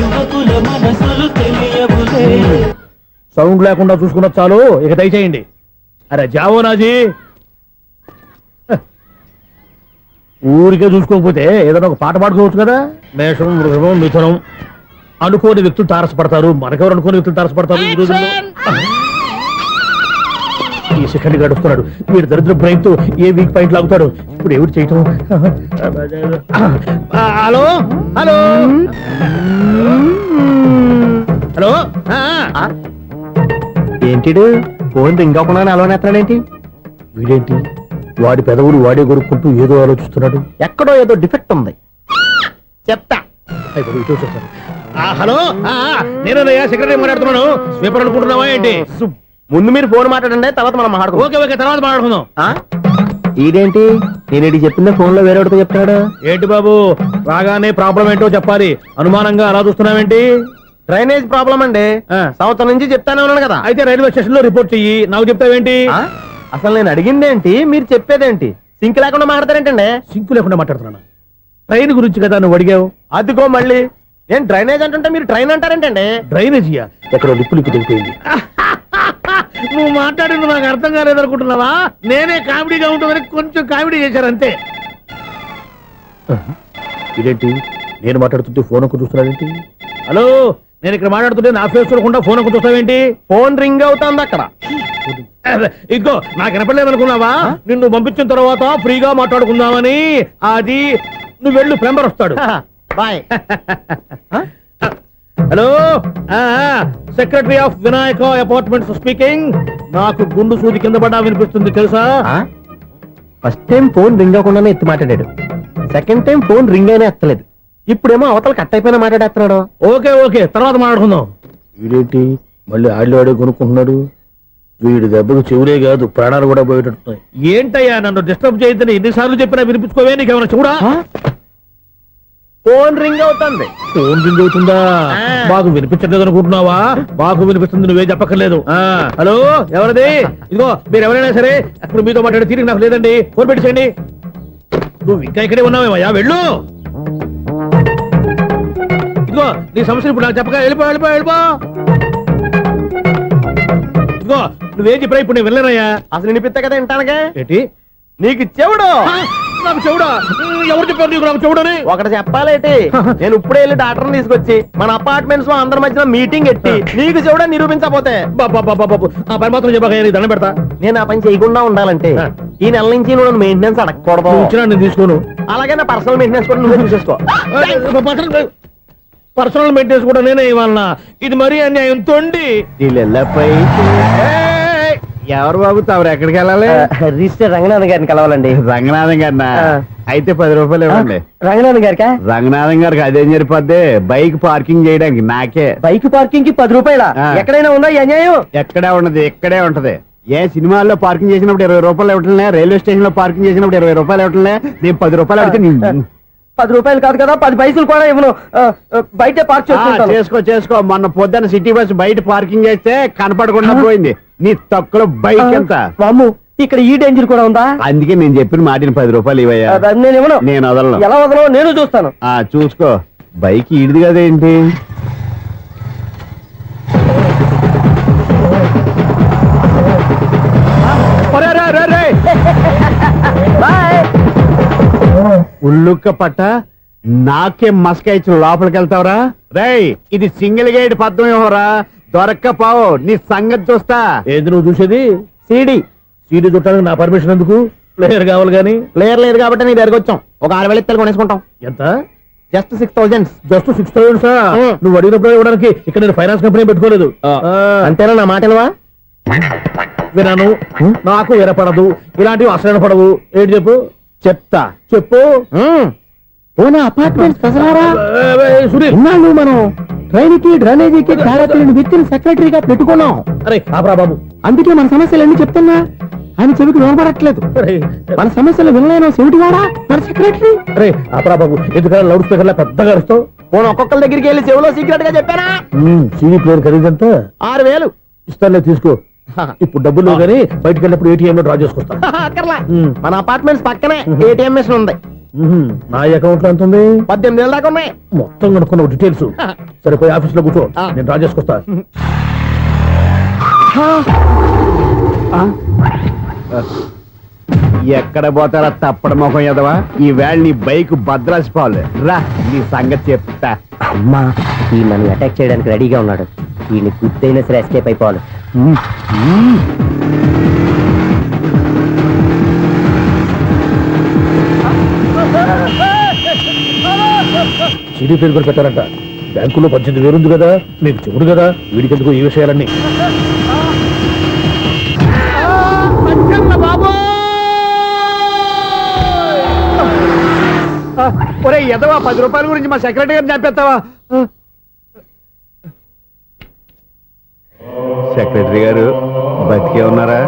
యువకుల మనసులు తెలియవులే. సౌండ్ లేకుండా చూసుకున్న చాలు, ఇక దయచేయండి. అరే జావో నాజీ, ఊరికే చూసుకోకపోతే ఏదైనా ఒక పాట పాడుకోవచ్చు కదా. మేషం, వృషభం, మిథునం అనుకోని వ్యక్తులు తారసపడతారు. మనకెవరు అనుకోని వ్యక్తులు తారసపడతారు ఈ రోజుల్లో? ఈ సెకండ్ గడుస్తున్నాడు, వీడు దరిద్ర బ్రెయిన్ తో ఏ వీక్ పాయింట్ లాగుతాడు. ఇప్పుడు ఎవరు చేయటం? Hello hello hello. ఏంటిడు ఫోన్ రింగ్ అవ్వకుండా అలవనేస్తాడేంటి? వీడేంటి వాడి పెదవులు వాడే కొరుక్కుంటూ ఏదో ఆలోచిస్తున్నాడు. ఎక్కడో ఏదో డిఫెక్ట్ ఉంది, చెప్తా. హలో, నేనయ్యా సెక్రటరీ మాట్లాడుతున్నాను. స్వీపర్ అనుకుంటున్నావా ఏంటి? ముందు మీరు ఫోన్ మాట్లాడండి, తర్వాత మనం మాట్లాడుకో. ఓకే ఓకే, తర్వాత మాట్లాడుకుందాం. ఇదేంటి నేను చెప్పిందే ఫోన్ లో వేరే చెప్తాడు ఏంటి బాబు, రాగానే ప్రాబ్లం ఏంటో చెప్పాలి. అనుమానంగా అలా చూస్తున్నావేంటి? డ్రైనేజ్ ప్రాబ్లం అండి, సంవత్సరం నుంచి చెప్తానే ఉన్నాను కదా. అయితే రైల్వే స్టేషన్ లో రిపోర్ట్ చెయ్యి, నాకు చెప్తావేంటి? అసలు నేను అడిగిందేంటి, మీరు చెప్పేదేంటి? సింక్ లేకుండా మాట్లాడతారేంటండి? సింకు లేకుండా మాట్లాడుతున్నాను. ట్రైన్ గురించి కదా నువ్వు అడిగావు. అదిగో మళ్ళీ నేను డ్రైనేజ్ అంటుంటే మీరు ట్రైన్ అంటారేంటండి? డ్రైనేజీయా? ఎక్కడో లిప్పు దిగిపోయింది. నువ్వు మాట్లాడింది నాకు అర్థం కాలేదనుకుంటున్నావా? నేనే కామెడీగా ఉంటుందని కొంచెం కామెడీ చేశారు అంతే. ఇదేంటి నేను మాట్లాడుతుంటే ఫోన్ ఒక్క చూస్తున్నావేంటి? హలో, నేను ఇక్కడ మాట్లాడుతుంటే నా ఫేస్ చూడకుండా ఫోన్ ఒక్క చూస్తావేంటి? ఫోన్ రింగ్ అవుతుంది అక్కడ. ఇదిగో నాకు వినపడలేదు అనుకున్నావా? నిన్ను పంపించిన తర్వాత ఫ్రీగా మాట్లాడుకుందామని. అది నువ్వు వెళ్ళు, ప్లంబర్ వస్తాడు. Bye. Hello, secretary of Vinayaka apartments speaking. నాకు గుండు సూది కింద పడ్డా వినిపిస్తుంది తెలుసా? ఫస్ట్ టైం ఫోన్ రింగ్ అవ్వకుండానే ఎత్తి మాట్లాడాడు, సెకండ్ టైం ఫోన్ రింగ్ అయినా ఎత్తలేదు, ఇప్పుడేమో అవతల కట్ అయిపోయినా మాట్లాడేస్తున్నాడు. ఓకే ఓకే, తర్వాత మాట్లాడుకుందాం. వీడేంటి మళ్ళీ ఆడే కొనుక్కుంటున్నాడు? వీడి దెబ్బకు చెవులే కాదు, ప్రాణాలు కూడా పోయేటట్టున్నాయి. ఏంటయ్యా నన్ను డిస్టర్బ్ చేయొద్దని ఎన్నిసార్లు చెప్పినా వినిపించుకోవే? నీకేమైనా చూడా? ఫోన్ రింగ్ అవుతుంది. ఫోన్ రింగ్ అవుతుందా? మాకు వినిపించట్లేదు అనుకుంటున్నావా? మాకు వినిపిస్తుంది, నువ్వే చెప్పక్కర్లేదు. హలో, ఎవరిది? ఇదిగో మీరు ఎవరైనా సరే ఇప్పుడు మీతో మాట్లాడే తీరిక నాకు లేదండి. ఫోన్ పెట్టేసేయండి. నువ్వు ఇంకా ఇక్కడే ఉన్నావేమయ్యా, వెళ్ళు. ఇదిగో నీ సమస్యలు ఇప్పుడు నాకు చెప్పక వెళ్ళిపో వెళ్ళిపో వెళ్ళిపో. ఇదిగో నువ్వేం చెప్పరా ఇప్పుడు నేను వెళ్ళానయ్యా. అసలు వినిపిస్తా కదా వింటానగా. ఏంటి నీకు చెవుడు? నాకు చెవుడా? ఎవరు చెప్పారు నీకు నాకు చెవుడని? ఒకటి చెప్పాలేటి, నేను ఇప్పుడే వెళ్ళి డాక్టర్ని తీసుకొచ్చి మన అపార్ట్మెంట్స్ లో అందరి మధ్యన మీటింగ్ ఎట్టి నీకు చెవుడని నిరూపించకపోతే బాబు ఆ పని మాత్రం చెప్పక దండం పెడతా. నేను ఆ పని చేయకుండా ఉండాలంటే ఈ నెల నుంచి నువ్వు మెయింటెనెన్స్ అడగకూడదు. ఇచ్చినా నేను తీసుకోను. అలాగే నా పర్సనల్ మెయింటెనెన్స్ కూడా నువ్వే చూసేసుకో. పర్సనల్ మెయింటెనెన్స్ కూడా నేనే ఇవ్వాలన్నా? ఇది మరీ అన్యాయం తోండి. ఎవరు బాబు తమరు ఎక్కడికి వెళ్ళాలి? రిజిస్టర్ రంగనాథ్ గారిని కలవాలండి. రంగనాథం గారినా? అయితే 10 రూపాయలు ఇవ్వండి. రంగనాథ్ గారికా? రంగనాథం గారికి అదేం సరిపోద్ది, బైక్ పార్కింగ్ చేయడానికి నాకే. బైక్ పార్కింగ్ కి 10 రూపాయల? ఎక్కడైనా ఉందా ఈ అన్యాయం? ఎక్కడే ఉండదు, ఇక్కడే ఉంటది. ఏ సినిమాల్లో పార్కింగ్ చేసినప్పుడు 20 రూపాయలు ఇవ్వట్లే, రైల్వే స్టేషన్ లో పార్కింగ్ చేసినప్పుడు 20 రూపాయలు ఇవ్వట్లే, నేను 10 రూపాయలు అడిగితే 10 రూపాయలు కాదు కదా, 10 పైసలు కూడా ఇవ్వను. బయట పార్క్ చేసుకో. మొన్న పొద్దున్న సిటీ బస్ బయట పార్కింగ్ చేస్తే కనపడకుండా పోయింది. నీ తక్కువ బైక్ ఎంత? వామ్ము, ఇక్కడ ఈ డేంజర్ కూడా ఉందా? అందుకే నేను చెప్పిన మాటిని 10 రూపాయలు ఇవ్వయ్యా. నేను ఇవ్వను. నేను వదలను. ఎలా వదలవు నేను చూస్తాను. చూసుకో. బైక్ ఈడిది కదేంటి? ఉల్లుక్క పట్ట నాకే మస్క ఇచ్చిన లోపలికి వెళ్తావరా? రేయ్, ఇది సింగిల్ గేట్ పద్మం ఇవ్వరా, దొరక్కపోవు నీ సంగతి చూస్తా. ఏది నువ్వు చూసేది? సీడీ చుట్టానికి నా పర్మిషన్ ఎందుకు? ప్లేయర్ కావాలి గానీ. ప్లేయర్ లేదు కాబట్టి నీ దగ్గరకు వచ్చాం. ఒక 6,000 ఇత్తలు కొనేసుకుంటాం. ఎంత? జస్ట్ 6,000. జస్ట్ 6,000 నువ్వు అడిగినప్పుడు ఇవ్వడానికి ఇక్కడ నేను ఫైనాన్స్ కంపెనీ పెట్టుకోలేదు. అంతేనా నా మాటలువా? వినాను, నాకు వినపడదు, ఇలాంటివి అసలు వినపడవు. ఏంటి చెప్పు? చెప్తా. చెప్పు. అపార్ట్మెంట్ సునీల్, ఇన్నాళ్ళు మనం ట్రైన్కి డ్రైనేజీకి తేడాలను వ్యక్తిని సెక్రటరీగా పెట్టుకున్నాం. అరే ఆపరా బాబు. అందుకే మన సమస్యలన్నీ చెప్తున్నా ఆయన చెవికి వినపడట్లేదు. అరే, మన సమస్యలు వినలేను చెవిటివాడా మన సెక్రటరీ. అరే ఆపరా బాబు, ఎందుకన్నా లౌడ్ స్పీకర్ లా పెద్దగా అరుస్తావు? పోను ఒక్కొక్కరి దగ్గరికి వెళ్ళి చెవిలో సీక్రెట్ గా చెప్పానా? CD player ఖరీదంతా 6,000. ఇస్తానులే, తీసుకో. ఇప్పుడు డబ్బులు లేవు కానీ బయటకు వెళ్ళినప్పుడు ఏటీఎం లో డ్రా చేసుకొస్తా. అక్కర్లా. మన అపార్ట్మెంట్స్ పక్కనే ఏటీఎం మిషన్ ఉంది. నా అకౌంట్ లో ఎంత ఉంది? 18,000 దాకా ఉన్నాయి. మొత్తం కనుక్కున్న డీటెయిల్స్. సరిపోయి ఆఫీస్ లో కూర్చో, నేను డ్రా చేసుకొస్తా. ఎక్కడ పోతారా తప్పడ మొఖం ఎదవా? ఈ వేళ నీ బైక్ భద్రాసిపోవాలి. రా, నీ సంగతి చెప్తా. అమ్మా, ఈ నన్ను అటాక్ చేయడానికి రెడీగా ఉన్నాడు. ఈయన గుద్దైనా సరే ఎస్కేప్ అయిపోవాలి. సీడీ ప్లేయర్ కూడా పెట్టారంట. బ్యాంకులో 18,000 ఉంది కదా, నీకు చెవుడు కదా, వీడికి ఎందుకు ఈ విషయాలన్నీ? ఒరే ఎదవా, 10 రూపాయల గురించి మా సెక్రటరీ గారిని చంపేస్తావా? సెక్రటరీ గారు బతికే ఉన్నారా?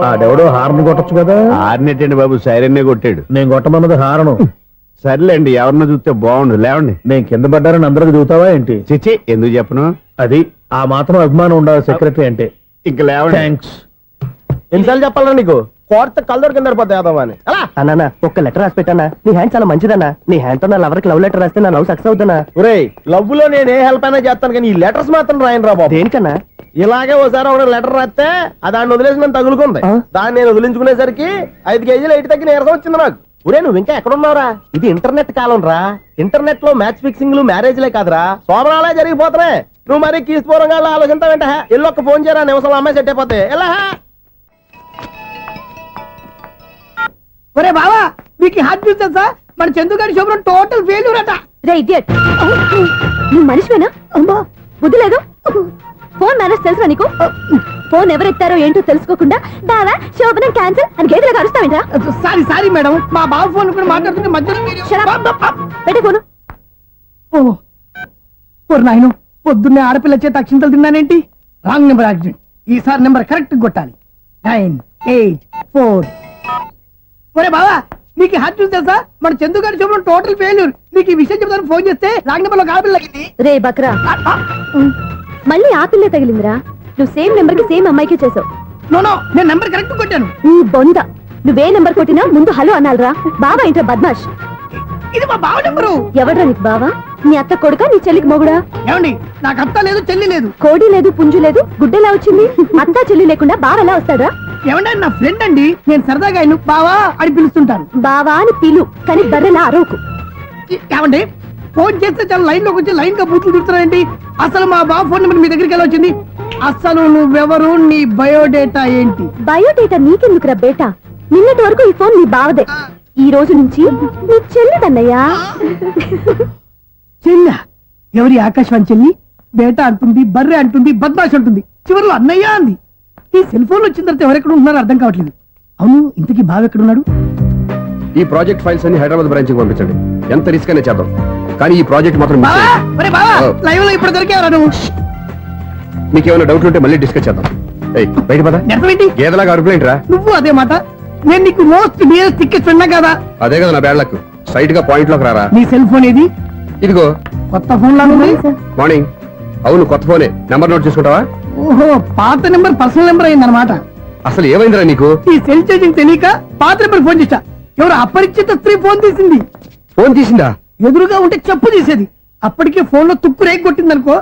ఆడెవడో హార్న్ కొట్టచ్చు కదా. ఆరినట్టండి బాబు, సైరన్నే కొట్టాడు. నేను కొట్టమన్నది హారను. సర్లేండి, ఎవరన్నా చూస్తే బాగుండు. లేవండి. నేను కింద పడ్డారని అందరికి చూతావా ఏంటి? చిచి, ఎందుకు చెప్పను? అది ఆ మాత్రం అభిమానం ఉండాలి సెక్రటరీ అంటే. ఇంక లేవండి. థ్యాంక్స్. ఎన్నిసార్లు చెప్పాలన్నా నీకు? కోర్త కలర్ కింద పడిపోతాయి యాదవ్ అని. అన్నా ఒక్క లెటర్ రాసి పెట్టానా? నీ హ్యాండ్ చాలా మంచిదన్నా. నీ హ్యాండ్ తో నా లవర్కి లవ్ లెటర్ రాస్తే నా లవ్ సక్సెస్ అవుతానా? ఒరే, లవ్ లో నేను ఏ హెల్ప్ అయినా చేస్తాను కానీ ఈ లెటర్స్ మాత్రం రాయను రా బాబు. దేనికన్నా? ఇలాగే ఓసారి ఒక లెటర్ రాస్తే దాన్ని వదిలేసి నన్ను తగులుకుంది. దాన్ని నేను వదిలించుకునేసరికి 5 కేజీలు 8 తగ్గి నీరసం వచ్చింది నాకు. ఒరే, నువ్వు ఇంకా ఎక్కడున్నావురా? ఇది ఇంటర్నెట్ కాలం రా. ఇంటర్నెట్ లో మ్యాచ్ ఫిక్సింగ్లు మ్యారేజ్లే కాదురా, సోమరాలే జరిగిపోతున్నాయి. నువ్వు మరి కీస్పూరంగా ఆలోచించావంట. ఎల్లొక్క ఫోన్ చేయరా, నిమిషంలో అమ్మాయి సెట్ అయిపోతాయి. ఎలా? ఒరే బావా, మీకు హార్ట్ చూస్తా మన చందుగారి శుభ్రం టోటల్ ఫెయిల్యూర్ అట. రే ఇడియట్, నువ్వు మనిషివేనా? అమ్మా, బుద్ధి లేదు. ఫోన్ మేనేజ్ తెలుసా నీకు? ఫోన్ ఎవరెత్తారో ఏంటో తెలుసుకోకుండా బావా శోభనం క్యాన్సిల్ అని గేదెలకు అరుస్తావేంట్రా? సారీ సారీ మేడం, మా బావ ఫోన్ కూడా మాట్లాడుతుంటే మధ్యలో మీరు పెట్టే ఫోను. ఓ నాయను, పొద్దున్నే ఆడపిల్ల చేత అక్షింతలు తిన్నానేంటి? Wrong number accident. ఈసారి నెంబర్ కరెక్ట్ కొట్టాలి. 9, 8, 4. ఒరే బావా, నీకు హార్ట్ చూసి తెలుసా? మన చందుగారి శుభ్రం టోటల్ ఫెయిల్యూర్. నీకు ఈ విషయం చెప్తాను ఫోన్ చేస్తే రాంగ్ నెంబర్ లో ఆడపిల్ల తగ్గింది. రే బక్రా, మళ్ళీ ఆ పిల్లే తగిలిందిరా. నువ్వు సేమ్ నెంబర్ కి సేమ్ అమ్మాయికే చేసావు. నో నో, నేను నెంబర్ కరెక్ట్ కొట్టాను. ఈ బొంద, నువ్వే నెంబర్ కొట్టినా ముందు హలో అనాలరా. బావా ఇంట్లో బద్మాష్. ఇది మా బావ నెంబరు. ఎవడ్రా నీకు బావా? నీ అత్త కొడుక, నీ చెల్లికి మొగుడా? ఏమండి, నాకు అత్త లేదు, చెల్లి లేదు. కోడి లేదు, పుంజు లేదు, గుడ్డెలా వచ్చింది? అత్త చెల్లి లేకుండా బావ ఎలా వస్తాడా? ఏమండి, నా ఫ్రెండ్ అండి. నేను సరదాగా ఆయన బావా అని పిలుస్తుంటాను. బావా అని పిలు, కానీ బర్రెలా అరవకు. ఏమండి, ఫోన్ చేస్తే చాలా లైన్ లోకి వచ్చి లైన్ గా బూతులు తిడుతున్నాయండి. అసలు మా బావ ఫోన్ నెంబర్ మీ దగ్గరికి ఎలా వచ్చింది? అసలు నువ్వెవరు, నీ బయోడేటా ఏంటి? బయోడేటా నీకెందుకురా బేటా? నిన్నటి వరకు ఈ ఫోన్ నీ బావదే. ఈ రోజు నుంచి నీ చెల్లిదన్నయ్యా. చెల్ల? ఎవరి ఆకాశవాణి చెల్లి? బేటా అంటుంది, బర్రె అంటుంది, బద్మాష్ అంటుంది, చివరిలో అన్నయ్య అంది. ఈ సెల్ ఫోన్ వచ్చిన తర్వాత ఎవరెక్కడ ఉంటున్నారో అర్థం కావట్లేదు. అవును, ఇంతకీ బావ ఎక్కడున్నాడు? ఈ ప్రాజెక్ట్ ఫైల్స్ అన్ని హైదరాబాద్ బ్రాంచ్ కి పంపించండి. ఎంత రిస్క్ అయినా చేద్దాం, కానీ ఈ ప్రాజెక్ట్ మాత్రం మిస్ అయ్యింది. ఒరే బావా, లైవ్ లో ఇప్పుడు దొరికేవరా నువ్వు? మీకు ఏమైనా డౌట్లు ఉంటే మళ్ళీ డిస్కస్ చేద్దాం. బయట పద. నెరవేంటి గేదలాగా అరుపులేంట్రా? నువ్వు అదే మాట. నేను నీకు మోస్ట్ డియరెస్ట్ టికెట్స్ ఉన్నా కదా. అదే కదా నా బ్యాడ్ లక్. స్ట్రైట్ గా పాయింట్ లోకి రారా. నీ సెల్ ఫోన్ ఏది? ఇదిగో కొత్త ఫోన్ లాగా ఉంది. మార్నింగ్. అవును, కొత్త ఫోనే. నెంబర్ నోట్ చేసుకుంటావా? ఓహో, పాత నెంబర్ పర్సనల్ నెంబర్ అయిందన్నమాట. అసలు ఏమైందిరా నీకు? ఈ సెల్ చేసింగ్ తెలియక పాత నెంబర్ ఫోన్ చేశా. ఎవరు అపరిచిత స్త్రీ ఫోన్ తీసింది. ఫోన్ తీసిందా? ఎదురుగా ఉంటే చెప్పు తీసేది. అప్పటికే ఫోన్ లో తుక్కు రేగి కొట్టిందనుకో.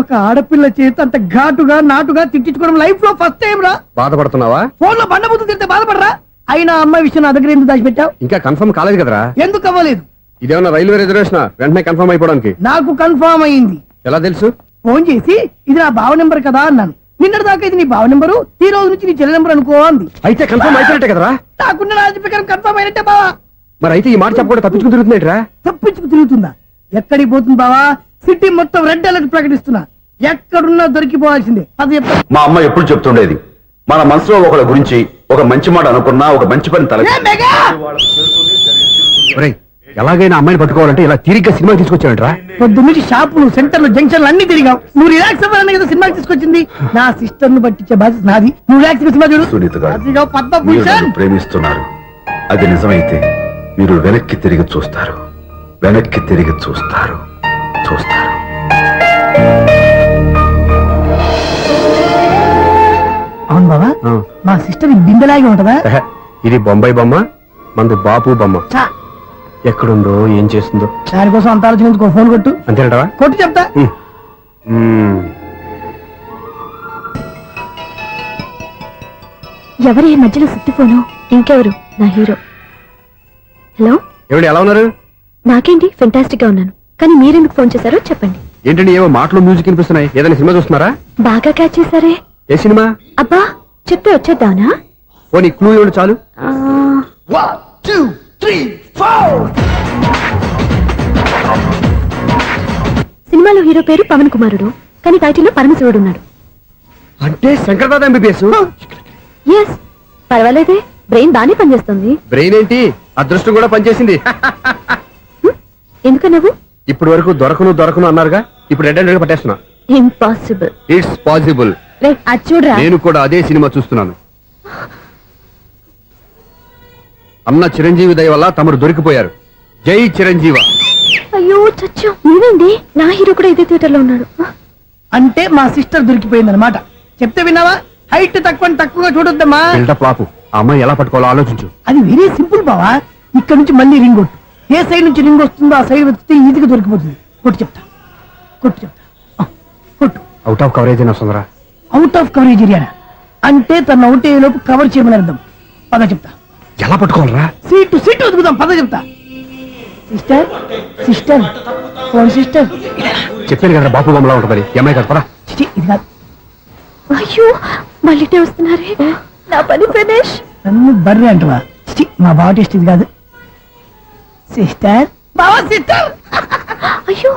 ఒక ఆడపిల్ల చేత అంత ఘాటుగా నాటుగా తిట్టించుకోవడం లైఫ్ లో ఫస్ట్ టైం రా. బాధపడుతున్నావా? ఫోన్ లో బండబుద్ధి తింటే బాధపడరా? అయినా అమ్మాయి విషయం నా దగ్గర ఎందుకు దాచిపెట్టావు? ఇంకా కన్ఫర్మ్ కాలేదు కదరా? ఎందుకు అవ్వలేదు? ఇదేమన్నా రైల్వే రిజర్వేషన్ వెంటనే కన్ఫర్మ్ అయిపోవడానికి? నాకు కన్ఫర్మ్ అయింది. ఎలా తెలుసు? ఫోన్ చేసి ఇది నా బావ నెంబర్ కదా అన్నాను. నిన్నటి దాకా ఇది నీ బావ నెంబరు, ఈ రోజు నుంచి నీ చెల్లి నెంబర్ అనుకో అంది. అయితే కన్ఫర్మ్ అయిపోయినట్టే కదరా? నాకున్న రాజు ప్రకారం కన్ఫర్మ్ అయినట్టే బావా. మరి అయితే ఈ మాట చెప్పకుండా తప్పించుకుని తిరుగుతున్నట్రా? తప్పించుకు తిరుగుతుందా? ఎక్కడికి పోతుంది బావా? సిటీ మొత్తం రెడ్ అలర్ట్ ప్రకటిస్తున్నా. ఎక్కడున్నా దొరికిపోవాల్సిందే. అది చెప్తా. మా అమ్మ ఎప్పుడు చెప్తుండేది, మన మనసులో ఒకళ్ళ గురించి ఒక మంచి మాట అనుకున్నా ఒక మంచి పని తల ఎలాగైనా అమ్మాయిని పట్టుకోవాలంటే ఇలా తిరిగ్గా సినిమా తీసుకొచ్చాడంట్రా? పొద్దు నుంచి షాపులు, సెంటర్లు, జంక్షన్లు అన్ని తిరిగావు. నువ్వు రిలాక్స్ అవ్వాలని కదా సినిమాకి తీసుకొచ్చింది. నా సిస్టర్ ను పట్టించే బాధ్యత నాది. నువ్వు రిలాక్స్ సినిమా చూడు. సునీత గారు, అదిగో మీరు పద్మభూషణ్. నన్ను ప్రేమిస్తున్నారు. అది నిజమైతే మీరు వెనక్కి తిరిగి చూస్తారు. వెనక్కి తిరిగి చూస్తారు. చూస్తారు. అవును బావా, మా సిస్టర్ బిందెలాగే ఉంటదా? ఇది బొంబాయి బొమ్మ, మంది బాపు బొమ్మ. చా, ఎక్కడుందో ఏం చేస్తుందో దానికోసం అంత ఆలోచించుకో. ఫోన్ కొట్టు. అంతేనటవా? కొట్టు చెప్తా. ఎవరి ఈ మధ్యలో సుత్తి ఫోను? ఇంకెవరు? నా హీరో. హలో, ఎవడు ఎలా ఉన్నారు? నాకేంటి ఫెంటాస్టిక్ గా ఉన్నాను. కానీ మీరెందుకు ఫోన్ చేశారో చెప్పండి. ఏంటండి ఏవో మాటలు మ్యూజిక్ వినిపిస్తున్నాయి? ఏదైనా సినిమా చూస్తున్నారా? బాగా క్యాచ్ చేశారే. ఏ సినిమా? అబ్బా, చెప్తే వచ్చేద్దానా? ఓ నీ క్లూ ఇవ్వండి చాలు. సినిమాలో హీరో పేరు పవన్ కుమారుడు, కానీ టైటిల్లో పరమశివుడు ఉన్నాడు. అంటే శంకర్దాద ఎంబీబీఎస్. ఎస్, పర్వాలేదే, బ్రెయిన్ బానే పనిచేస్తుంది. బ్రెయిన్ ఏంటి, అదృష్టం కూడా పనిచేసింది. ఎందుకన్నావు? ఇప్పటి వరకు దొరకను అన్నారుగా, ఇప్పుడు రెడ్ హ్యాండెడ్ గా పట్టేస్తున్నా. ఇంపాసిబుల్. It's possible. అది చూడరా. నేను కూడా అదే సినిమా చూస్తున్నాను. అన్న చిరంజీవి దయ వల్ల తమరు దొరికిపోయారు. జై చిరంజీవ. అయ్యో చచ్చు, నేనండి. నా హీరో కూడా ఇదే థియేటర్ లో ఉన్నాడు. అంటే మా సిస్టర్ దొరికిపోయింది అనమాట. చెప్తే విన్నావా? హైట్ తక్కువగా చూడొద్దమ్మా. బిల్డప్ లాపు. ఆ అమ్మాయి ఎలా పట్టుకోవాలో ఆలోచించు. అది వెరీ సింపుల్ బావా. ఇక్కడ నుంచి మళ్ళీ రింగ్ కొట్టు. ఏ సైడ్ నుంచి రింగ్ వస్తుందో ఆ సైడ్ వెతికితే ఈజీగా దొరికిపోతుంది. కొట్టు చెప్తా. కొట్టు. అవుట్ ఆఫ్ కవరేజ్ అయినా వస్తుందరా? అవుట్ ఆఫ్ కవరేజ్ ఏరియా అంటే తన అవుట్ అయ్యే లోపు కవర్ చేయమని అర్థం. పద చెప్తా. ఎలా పట్టుకోవాలరా? సీటు వెతుకుదాం. పద చెప్తా. Sister phone sister. చెప్పాను కదా బాపు బొమ్మలా ఉంటుంది. అమ్మాయి కదా పరా. ఇది కాదు. అయ్యో, మళ్ళీ వస్తున్నారే. నా పని ఫినిష్. నన్ను బర్రె అంటవా? మా బావ టేస్ట్ ఇది కాదు. సిస్టర్, బావా సిస్టర్. అయ్యో,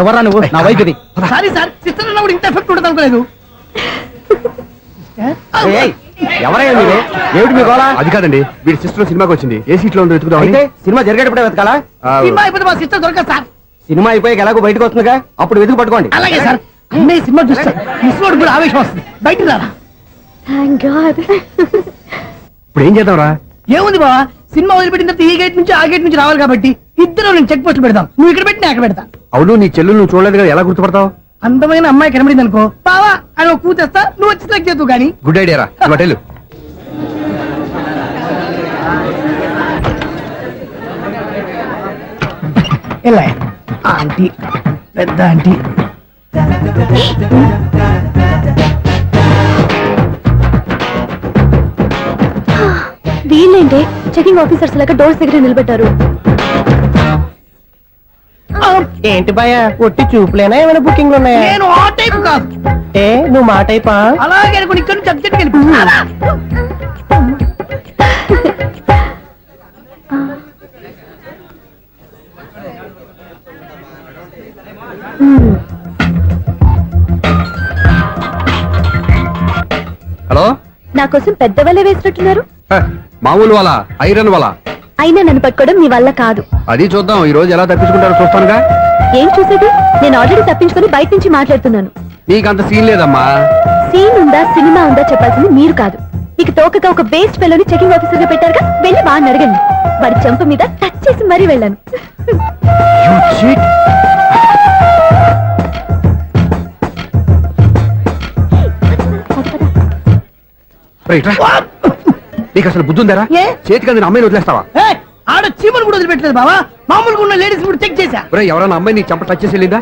ఎవరా నువ్వు? నా వైపు ఇది. సారీ సార్, సిస్టర్ అన్నప్పుడు ఇంత ఎఫెక్ట్ ఉండదు అనుకోలేదు. ఎవరైనా మీరు? ఏమిటి మీ గోళ? అది కాదండి, వీడి సిస్టర్ సినిమాకి వచ్చింది. ఏ సీట్ లో ఉందో వెతుకుదాం. అయితే సినిమా జరిగేటప్పుడే వెతకాలా? సినిమా అయిపోతే మా సిస్టర్ దొరకదు సార్. సినిమా అయిపోయాక ఎలాగో బయటకు వస్తుందిగా, అప్పుడు వెతుకు పట్టుకోండి. అలాగే సార్. అన్నయ్య సినిమా చూస్తారు. మిస్లోడు కూడా ఆవేశం వస్తుంది. బయట రారా. Thank God. ఇప్పుడు ఏం చేద్దాంరా? ఏముంది బావా, సినిమా వదిలిపెట్టిన తర్వాత ఈ గేట్ నుంచి ఆ గేట్ నుంచి రావాలి కాబట్టి ఇద్దరు నేను చెక్ పోస్ట్ పెడతాం. నువ్వు ఇక్కడ పెట్టి నేను అక్కడ పెడతా. అవును, నీ చెల్లు నువ్వు చూడలేదు కదా, ఎలా గుర్తుపడతావు? అందమైన అమ్మాయి కనబడింది అనుకో, బావా అని ఒక కూతేస్తా, నువ్వు వచ్చి సెలెక్ట్ చేద్దు కానీ. గుడ్ ఐడియా రా. హోటల్ ఎలా ఆంటీ, పెద్ద ఆంటీ. వీళ్ళేంటి చెకింగ్ ఆఫీసర్స్ లాగా డోర్స్ దగ్గర నిలబెట్టారు. ఏంటి భయ, ఒట్టి చూపులేనా ఏమైనా బుకింగ్లు ఉన్నాయా? నేను ఆ టైప్ కాదు. నువ్వు మా టైపా? అలాగే అనుకుని ఇక్కడ నుంచి అర్జెంట్కి వెళ్ళిపోతున్నా. హలో, నా కోసం పెద్ద వలే వేసినట్టున్నారు. మామూలు వాళ్ళ ఐరన్ వాళ్ళ. అయినా నన్ను పట్టుకోవడం మీ వల్ల కాదు. అది చూద్దాం, ఈ రోజు ఎలా తప్పించుకుంటారో చూస్తానుగా. ఏం చూసేది? నేను ఆల్రెడీ తప్పించుకొని బయట నుంచి మాట్లాడుతున్నాను. నీకంత సీన్ లేదమ్మా. సీన్ ఉందా సినిమా ఉందా చెప్పాల్సింది మీరు కాదు. మీకు తోకగా ఒక బేస్ట్ ఫెలోని చెకింగ్ ఆఫీసర్ గా పెట్టారుగా, వెళ్ళి వాడిని అడగండి. వాడి చెంప మీద టచ్ చేసి మరీ వెళ్ళాను. నీకు అసలు బుద్ధి ఉందారా? ఏ? చేతికి అందిన అమ్మాయిని వదిలేస్తావా? ఏయ్, ఆడ చీమలు కూడా వదిలిపెట్టలేదు బావా. మామూలుగా ఉన్న లేడీస్ కూడా చెక్ చేశా. ఒరేయ్, ఎవరైనా అమ్మాయి నీ చంప టచ్ చేసి వెళ్ళిందా?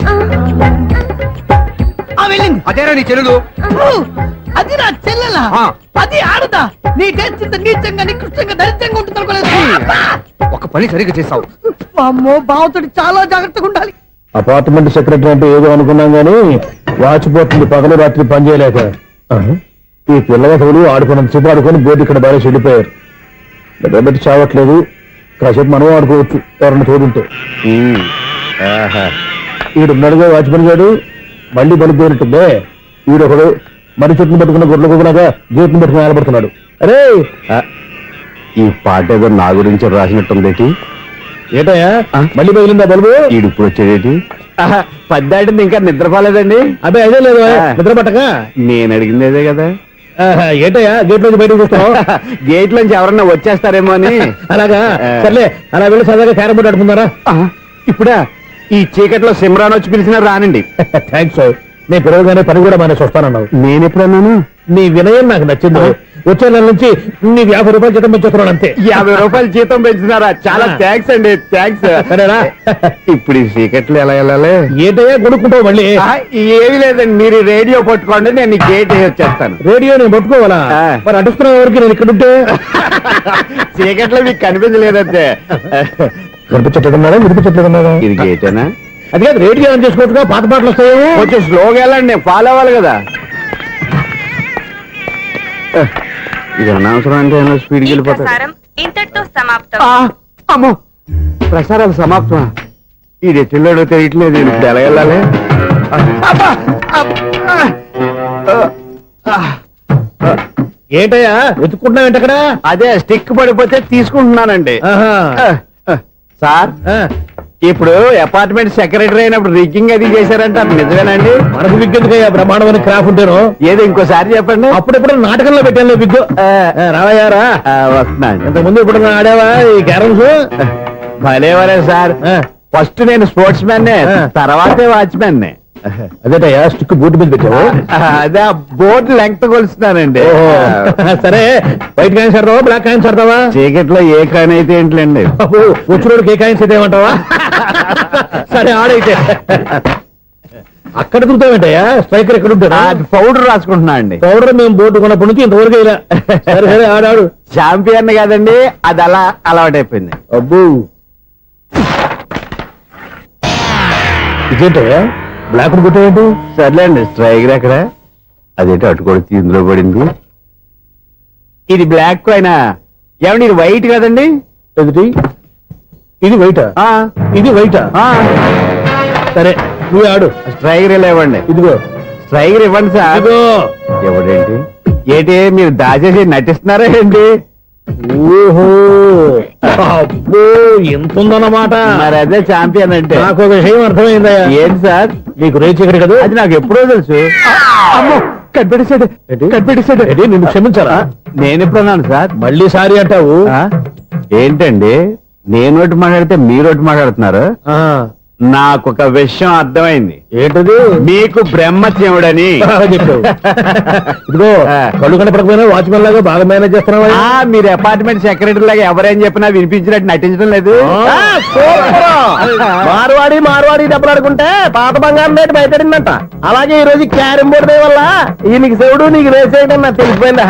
వెళ్ళింది. అదేరా నీ చెల్లెలు. అది నా చెల్లెలా? ఆ. అది ఆడదా? నీ టేస్ట్ ఇంత నీచంగా నికృష్టంగా దరిద్రంగా ఉంటుంది అనుకోలేదు. ఒక పని సరిగ్గా చేస్తావు. అమ్మో, బావతోటి చాలా జాగ్రత్తగా ఉండాలి. అపార్ట్మెంట్ సెక్రటరీ అంటే ఏదో అనుకున్నాం గానీ వాచిపోతుంది పగలు రాత్రి పని చేయలేక. ఈ పిల్లగతులు ఆడుకున్నంత సేపు ఆడుకొని బోర్డు ఇక్కడ బాగా చెడిపోయారు. నిద్రబెట్టి చావట్లేదు. కాసేపు మనం ఆడుకోవచ్చు ఎవరన్నా తోడుంటే. ఈడున్నాడుగా వాచ్మెన్ గారు, మళ్ళీ బలికి పోయినట్టుందే. ఈడొకడు మరి చెట్టును పట్టుకున్న గొడ్ల కుక్కలాగా గేట్ను పట్టుకుని నిలబడుతున్నాడు. అరే, ఈ పాట ఏదో నా గురించి రాసినట్టుందేటి. ఏటయ్యా మళ్ళీ పగిలిందా బల్బు? ఈడు ఇప్పుడు వచ్చేదేటి? పద్దాటింది ఇంకా నిద్రపోలేదండి. అదే అదే లేదు నిద్ర పట్టక. నేను అడిగింది అదే కదా. ఏటయ్యా గేట్ నుంచి బయటకు చూస్తావు? గేట్ లోంచి ఎవరన్నా వచ్చేస్తారేమో అని. అలాగా, సర్లే అలా వెళ్ళి సరదాగా క్యారం బోర్డు ఆడుకుందారా? ఇప్పుడా? ఈ చీకట్లో సిమ్రాన్ వచ్చి పిలిచినా రానండి. థ్యాంక్స్. నేను పిలవగానే పని కూడా మానేసి వస్తానన్నావు. నేను ఎప్పుడన్నాను? నీ వినయం నాకు నచ్చింది. వచ్చే నెల నుంచి నీ 50 రూపాయలు జీతం పెంచుతున్నాను అంతే. 50 రూపాయలు జీతం పెంచుతున్నారా? చాలా థ్యాంక్స్ అండి, థ్యాంక్స్. సరేనా? ఇప్పుడు ఈ చీకట్లు ఎలా వెళ్ళాలి? ఏంటయ్యా కొనుక్కుంటావు మళ్ళీ? ఏమీ లేదండి, మీరు రేడియో పట్టుకోండి, నేను గేట్ వేసి వచ్చేస్తాను. రేడియో నేను పట్టుకోవాలా? మరి అడుస్తున్న వరకు నేను ఇక్కడ ఉంటే చీకట్లో మీకు కనిపించలేదంటే. కనిపించట్లేదన్నారా వినిపించట్లేదన్నారా? ఇది గేటేనా? అది కాదు, రేడియో ఆన్ చేసుకోవచ్చుగా, పాత పాటలు వస్తాయి. కొంచెం స్లోగా వెళ్ళండి, నేను ఫాలో అవ్వాలి కదా. ఇది అనవసరం అంటే స్పీడ్కి వెళ్ళిపోతాడు. ఇంతటితో సమాప్తం. అమ్మో, ప్రసారాలు సమాప్తం. ఇది ఎట్టిల్లాడో తెలియట్లేదు. ఇప్పుడు ఎలా వెళ్ళాలి? ఏంటయ్యా వెతుక్కుంటున్నావు ఏంటి అక్కడ? అదే స్టిక్ పడిపోతే తీసుకుంటున్నానండి. సార్, ఇప్పుడు అపార్ట్మెంట్ సెక్రటరీ అయినప్పుడు రిగ్గింగ్ అది చేశారంటే అది నిజమేనండి? మనకు విగ్గెందుకయ్యా, బ్రహ్మాండమైన క్రాఫ్ ఉంటాను. ఏదో ఇంకోసారి చెప్పండి. అప్పుడెప్పుడు నాటకంలో పెట్టాను విగ్గు. రావయ్యారా? వస్తున్నాను. ఇంతకుముందు ఇప్పుడు ఆడావా ఈ క్యారమ్స్? భలేవరే సార్. ఫస్ట్ నేను స్పోర్ట్స్ మ్యాన్, తర్వాతే వాచ్మెన్. అదేటయ్యా స్టిక్ బూట్ మీద పెట్టావు? అదే బోర్డు లెంగ్త్ కొలుస్తున్నానండి. సరే, వైట్ కాయిన్స్ ఆడతావా బ్లాక్ కాయిన్స్ ఆడతావా? చీకట్లో ఏ కాయిన్ అయితే ఏంటండి? వచ్చినోడికి ఏ కాయిన్స్ అయితే ఏమంటావా? సరే ఆడైతే. అక్కడ దిగుతావేంటయ్యా? స్ట్రైకర్ ఎక్కడ ఉంటాడా? పౌడర్ రాసుకుంటున్నా అండి. పౌడర్ మేము బోర్డు కొన్నప్పటి నుంచి ఇంతవరకు ఇలా. సరే సరే ఆడాడు. ఛాంపియన్ కాదండి, అది అలా అలవాటైపోయింది. అబ్బు, ఇదేంటయ్యా బ్లాక్ కొట్టేంటి? సర్లేండి, స్ట్రైకర్ ఎక్కడ? అదేంటి అటుకొడితే ఇందులో పడింది. ఇది బ్లాక్ కాయినా? ఏమండి ఇది వైట్ కదండి? ఎదుటి ఇది వైటా? ఇది వైటా? సరే నువ్వు ఆడు. స్ట్రైకర్ ఇలా ఇవ్వండి. ఇదిగో స్ట్రైకర్ ఇవ్వండి సార్. ఇదిగో. ఎవడేంటి? ఏంటి మీరు దాచేసి నటిస్తున్నారా ఏంటి? ఓహో, అబ్బో ఎంత ఉందన్నమాట. మరి అదే ఛాంపియన్ అంటే. నాకు ఒక విషయం అర్థమైందయ్యా. ఏంటి సార్? నీకు రేచి ఇక్కడ కదా? అది నాకు ఎప్పుడో తెలుసు. అమ్మో, కనిపెట్టేశాడు, కనిపెట్టేశాడు. నిన్ను క్షమించాలా? నేను ఎప్పుడన్నాను సార్? మళ్ళీ సారీ అంటావు? ఏంటండి, నేను ఒకటి మాట్లాడితే మీరు ఒకటి మాట్లాడుతున్నారు. నాకు ఒక విషయం అర్థమైంది. ఏంటది? మీకు బ్రహ్మత్యముడని చెప్పావు. ఇదిగో కళ్ళు కనపడకపోయినా వాచ్మెన్ లాగా బాగా మేనేజ్ చేస్తున్నావా? మీరు అపార్ట్మెంట్ సెక్రటరీ లాగా ఎవరేం చెప్పినా వినిపించినట్టు నటించడం లేదు. మార్వాడి మార్వాడి దెబ్బలాడుకుంటే పాత బంగారం రేటు బయటడిందంట. అలాగే ఈ రోజు క్యారం బోర్డు వల్ల ఈయనకి శివుడు నీకు రేసేయడం నాకు తెలిసిపోయిందా?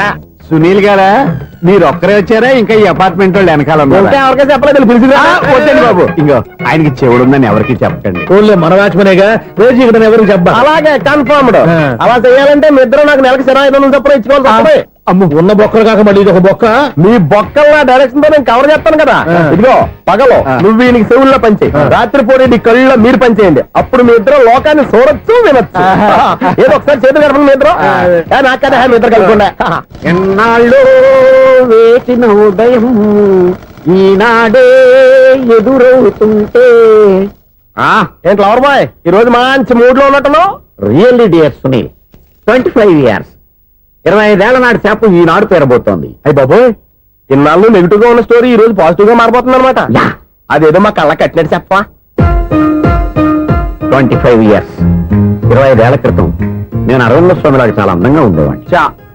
సునీల్ గారా, మీరు ఒక్కరే వచ్చారా? ఇంకా ఈ అపార్ట్మెంట్ వాళ్ళు వెనకాల ఎవరికీ చెప్పలేదు, పిలిచిరా. వద్దండి బాబు, ఇంకో ఆయనకి చెవుడుందని ఎవరికి చెప్పకండి. ఓన్లీ మన వాచ్మనేగా, రోజు ఇక్కడ ఎవరికి చెప్పా. అలాగే కన్ఫర్మ్డ్. అలా చేయాలంటే మీ ఇద్దరు నాకు నెలకు 25,000 చొప్పున ఇచ్చుకోవాలి. అమ్మ, ఉన్న బొక్కలు కాక మళ్ళీ ఇది ఒక బొక్క. మీ బొక్కల డైరెక్షన్ తో నేను కవర్ చేస్తాను కదా. ఇదిగో పగలో నువ్వు ఈయనకి చెవుల్లో పనిచేయి, రాత్రిపూట నీ కళ్ళలో మీరు పనిచేయండి. అప్పుడు మీ ఇద్దరు లోకాన్ని చూడొచ్చు, వినొచ్చు. ఏదో ఒకసారి చేతులు కలపండి మీ ఇద్దరు. నాకు కదా మీ ఇద్దరు కలుపుకుండా. ఎన్నాళ్ళు వేసిన ఉదయం ఈనాడే ఎదురవుతుంటే. ఏంటి లవర్ బాయ్, ఈ రోజు మంచి మూడ్ లో ఉన్నట్టున్నావు? రియల్లీ డియర్ సునీల్, 25 years, 25 ఏళ్ల నాటి చేప ఈనాడు పేరబోతోంది. అయ్యి బాబోయ్, ఇన్నాళ్ళు నెగిటివ్ గా ఉన్న స్టోరీ ఈ రోజు పాజిటివ్ గా మారిపోతుంది అనమాట. అదేదో మా కళ్ళ కట్టినట్టు చెప్పా. 25 years, 25 ఏళ్ల క్రితం నేను అరవింద స్వామి లాగా చాలా అందంగా ఉండేవాడిని.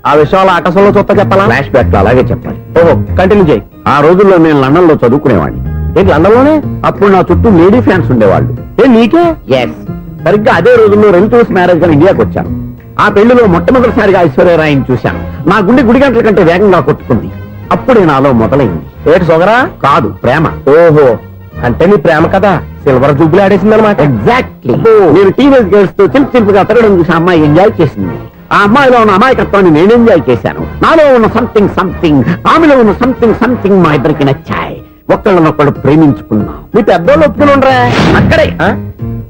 ఆ విషయాలు ఆకాశంలో చూస్తా చెప్పాలా? ఫ్లాష్ బ్యాక్ లో అలాగే చెప్పాలి. ఓహో, కంటిన్యూ చేయి. ఆ రోజుల్లో నేను లండన్ లో చదువుకునేవాడిని. ఏంటి లండన్ లోనే? అప్పుడు నా చుట్టూ లేడీ ఫ్యాన్స్ ఉండేవాళ్ళు. నీకే? ఎస్, సరిగ్గా అదే రోజుల్లో రిలేటివ్స్ మ్యారేజ్ గా ఇండియాకి వచ్చాను. ఆ పెళ్లిలో మొట్టమొదటిసారిగా ఐశ్వర్యరాయని చూశాను. నా గుండె గుడి గంటల కంటే వేగంగా కొట్టుకుంది. అప్పుడే నాలో మొదలైంది. ఏటి సొగరా? కాదు, ప్రేమ. ఓహో, అంటే నీ ప్రేమ కదా సిల్వర్ జూబ్లీ ఆడేసింది అనమాట. ఎగ్జాక్ట్లీ. నేను టీనేజ్ గర్ల్స్ తో చిలుపుగా తిరగడం చూసి అమ్మాయి ఎంజాయ్ చేసింది. ఆ అమ్మాయిలో ఉన్న అమాయకత్వాన్ని నేను ఎంజాయ్ చేశాను. నాలో ఉన్న సంథింగ్ ఆమెలో ఉన్న సంథింగ్ మా ఇద్దరికి నచ్చాయి. ఒక్కళ్ళనొక్కడు ప్రేమించుకున్నాం. మీ పెద్దోళ్ళు ఒప్పుకుని ఉండరా?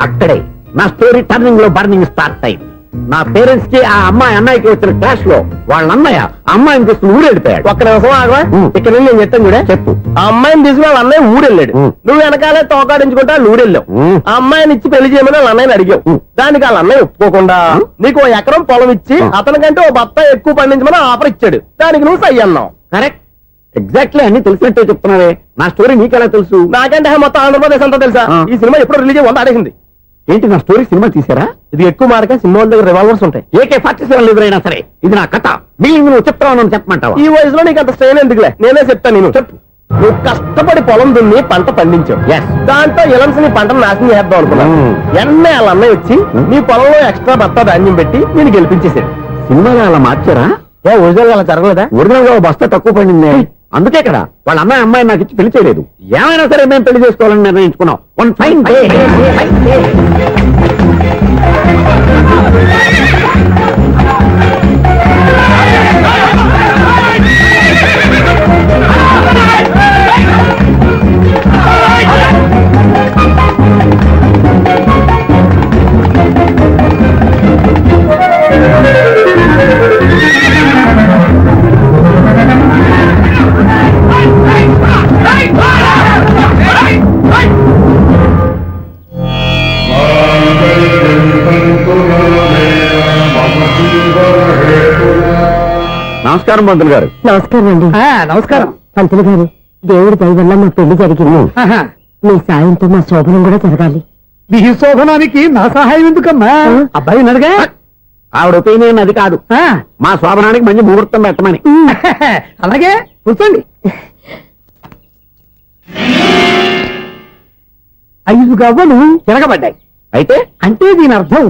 అక్కడే నా స్టోరీ టర్నింగ్ లో బర్నింగ్ స్టార్ట్ అయింది. నా పేరెంట్స్ కి ఆ అమ్మాయి అన్నయ్యకి వచ్చిన క్లాష్ లో వాళ్ళ అన్నయ్య అమ్మాయిని తీసుకుని ఊరెళ్ళిపోయాడు. ఒక్క నిమిషం ఆగవా? ఇక్కడ నేను చెప్తాను కూడా. చెప్పు. ఆ అమ్మాయిని తీసుకుని వాళ్ళ అన్నయ్య ఊరెళ్ళాడు. నువ్వు వెనకాలే తోకాడించుకుంటా ఊరెళ్ళావు. ఆ అమ్మాయిని ఇచ్చి పెళ్లి చేయమని వాళ్ళ అన్నయ్యని అడిగావు. దానికి వాళ్ళ అన్నయ్య ఒప్పుకోకుండా నీకు 1 ఎకరం పొలం ఇచ్చి అతనికంటే 1 బత్త ఎక్కువ పండించమని ఆఫర్ ఇచ్చాడు. దానికి నువ్వు సై అన్నావు. కరెక్ట్, ఎగ్జాక్ట్లీ అన్ని తెలిసినట్టే చెప్తున్నావే. నా స్టోరీ నీకెలా తెలుసు? నాకంటే మొత్తం ఆంధ్రప్రదేశ్ అంతా తెలుసా? ఈ సినిమా ఎప్పుడు రిలీజ్ 100 ఆడేసింది. ఏంటి, నా స్టోరీ సినిమా తీసారా? ఇది ఎక్కువ మార్క సినిమా వాళ్ళ దగ్గర రివాల్వర్స్ ఉంటాయి. AK-47 ఎదురైనా సరే ఇది నా కథ. బిల్లింగ్ నువ్వు చెప్తావు చెప్పమంటావా? ఈ వయసులో నీకు అంత స్ట్రెయిన్ ఎందుకులే, నేనే చెప్తాను. నేను చెప్పు. నువ్వు కష్టపడి పొలం దున్ని పంట పండించావు. దాంతో ఎలమ్స్ నీ పంటను నాశనం చేద్దాం అనుకున్నావు. ఎన్నే వాళ్ళ అన్నయ్య వచ్చి నీ పొలంలో ఎక్స్ట్రా బత్తా ధాన్యం పెట్టి నేను గెలిపించేసాడు. సినిమాలో అలా మార్చారా? ఒరిజినల్ అలా జరగలేదా? ఒరిజినల్ గా బస్తా తక్కువ పడింది. అందుకే కదా వాళ్ళ అమ్మాయి నాకు ఇచ్చి పెళ్లి చేయలేదు. ఏమైనా సరే మేము పెళ్లి చేసుకోవాలని నిర్ణయించుకున్నాం. One fine day. నమస్కారం పంతులు గారు. నమస్కారం అండి. నమస్కారం. పంతులు గారు, దేవుడి దయ వల్ల మా పెళ్లి జరిగింది. మీ సాయంతో మా శోభనం కూడా జరగాలి. మీ శోభనానికి నా సహాయం ఎందుకమ్మా? అబ్బాయి అడగా. ఆవిడ ఒపీనియన్ అది కాదు. మా శోభనానికి మంచి ముహూర్తం పెట్టమని. అలాగే కూర్చోండి. 5 గవ్వలు తిరగబడ్డాయి. అయితే అంటే దీని అర్థం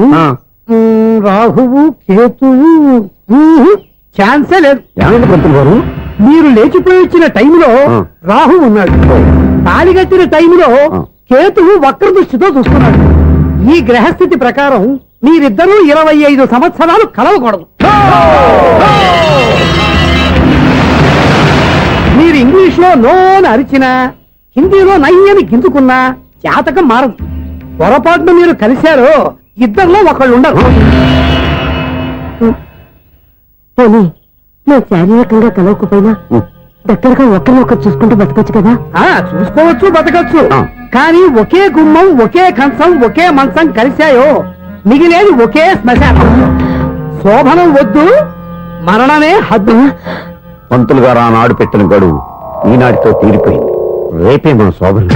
రాహువు కేతువు ఛాన్సే లేదు. ఏమైంది పంతులు గారు? మీరు లేచిపోయి వచ్చిన టైంలో రాహు ఉన్నాడు. తాళిగట్టిన టైంలో కేతువు వక్ర దృష్టితో చూస్తున్నాడు. ఈ గ్రహస్థితి ప్రకారం మీరిద్దరూ 25 సంవత్సరాలు కలవకూడదు. మీరు ఇంగ్లీష్ లో నోని అరిచినా, హిందీలో నయ్యని గింజుకున్నా జాతకం మారదు. పొరపాటున మీరు కలిశారో ఇద్దరిలో ఒకళ్ళు ఉండరు. పోనీ మేము శారీరకంగా కలవకపోయినా దగ్గరగా ఒకరినొకరు చూసుకుంటూ బతకొచ్చు కదా? చూసుకోవచ్చు, బతకచ్చు. కానీ ఒకే గుమ్మం, ఒకే కంచం, ఒకే మంచం కలిశాయో మిగిలేది ఒకే శ్మశానం. శోభనం వద్దు, మరణమే హద్దు. పంతులు గారు ఆనాడు పెట్టిన గడువు ఈనాటితో తీరిపోయింది. రేపే మన శోభనం.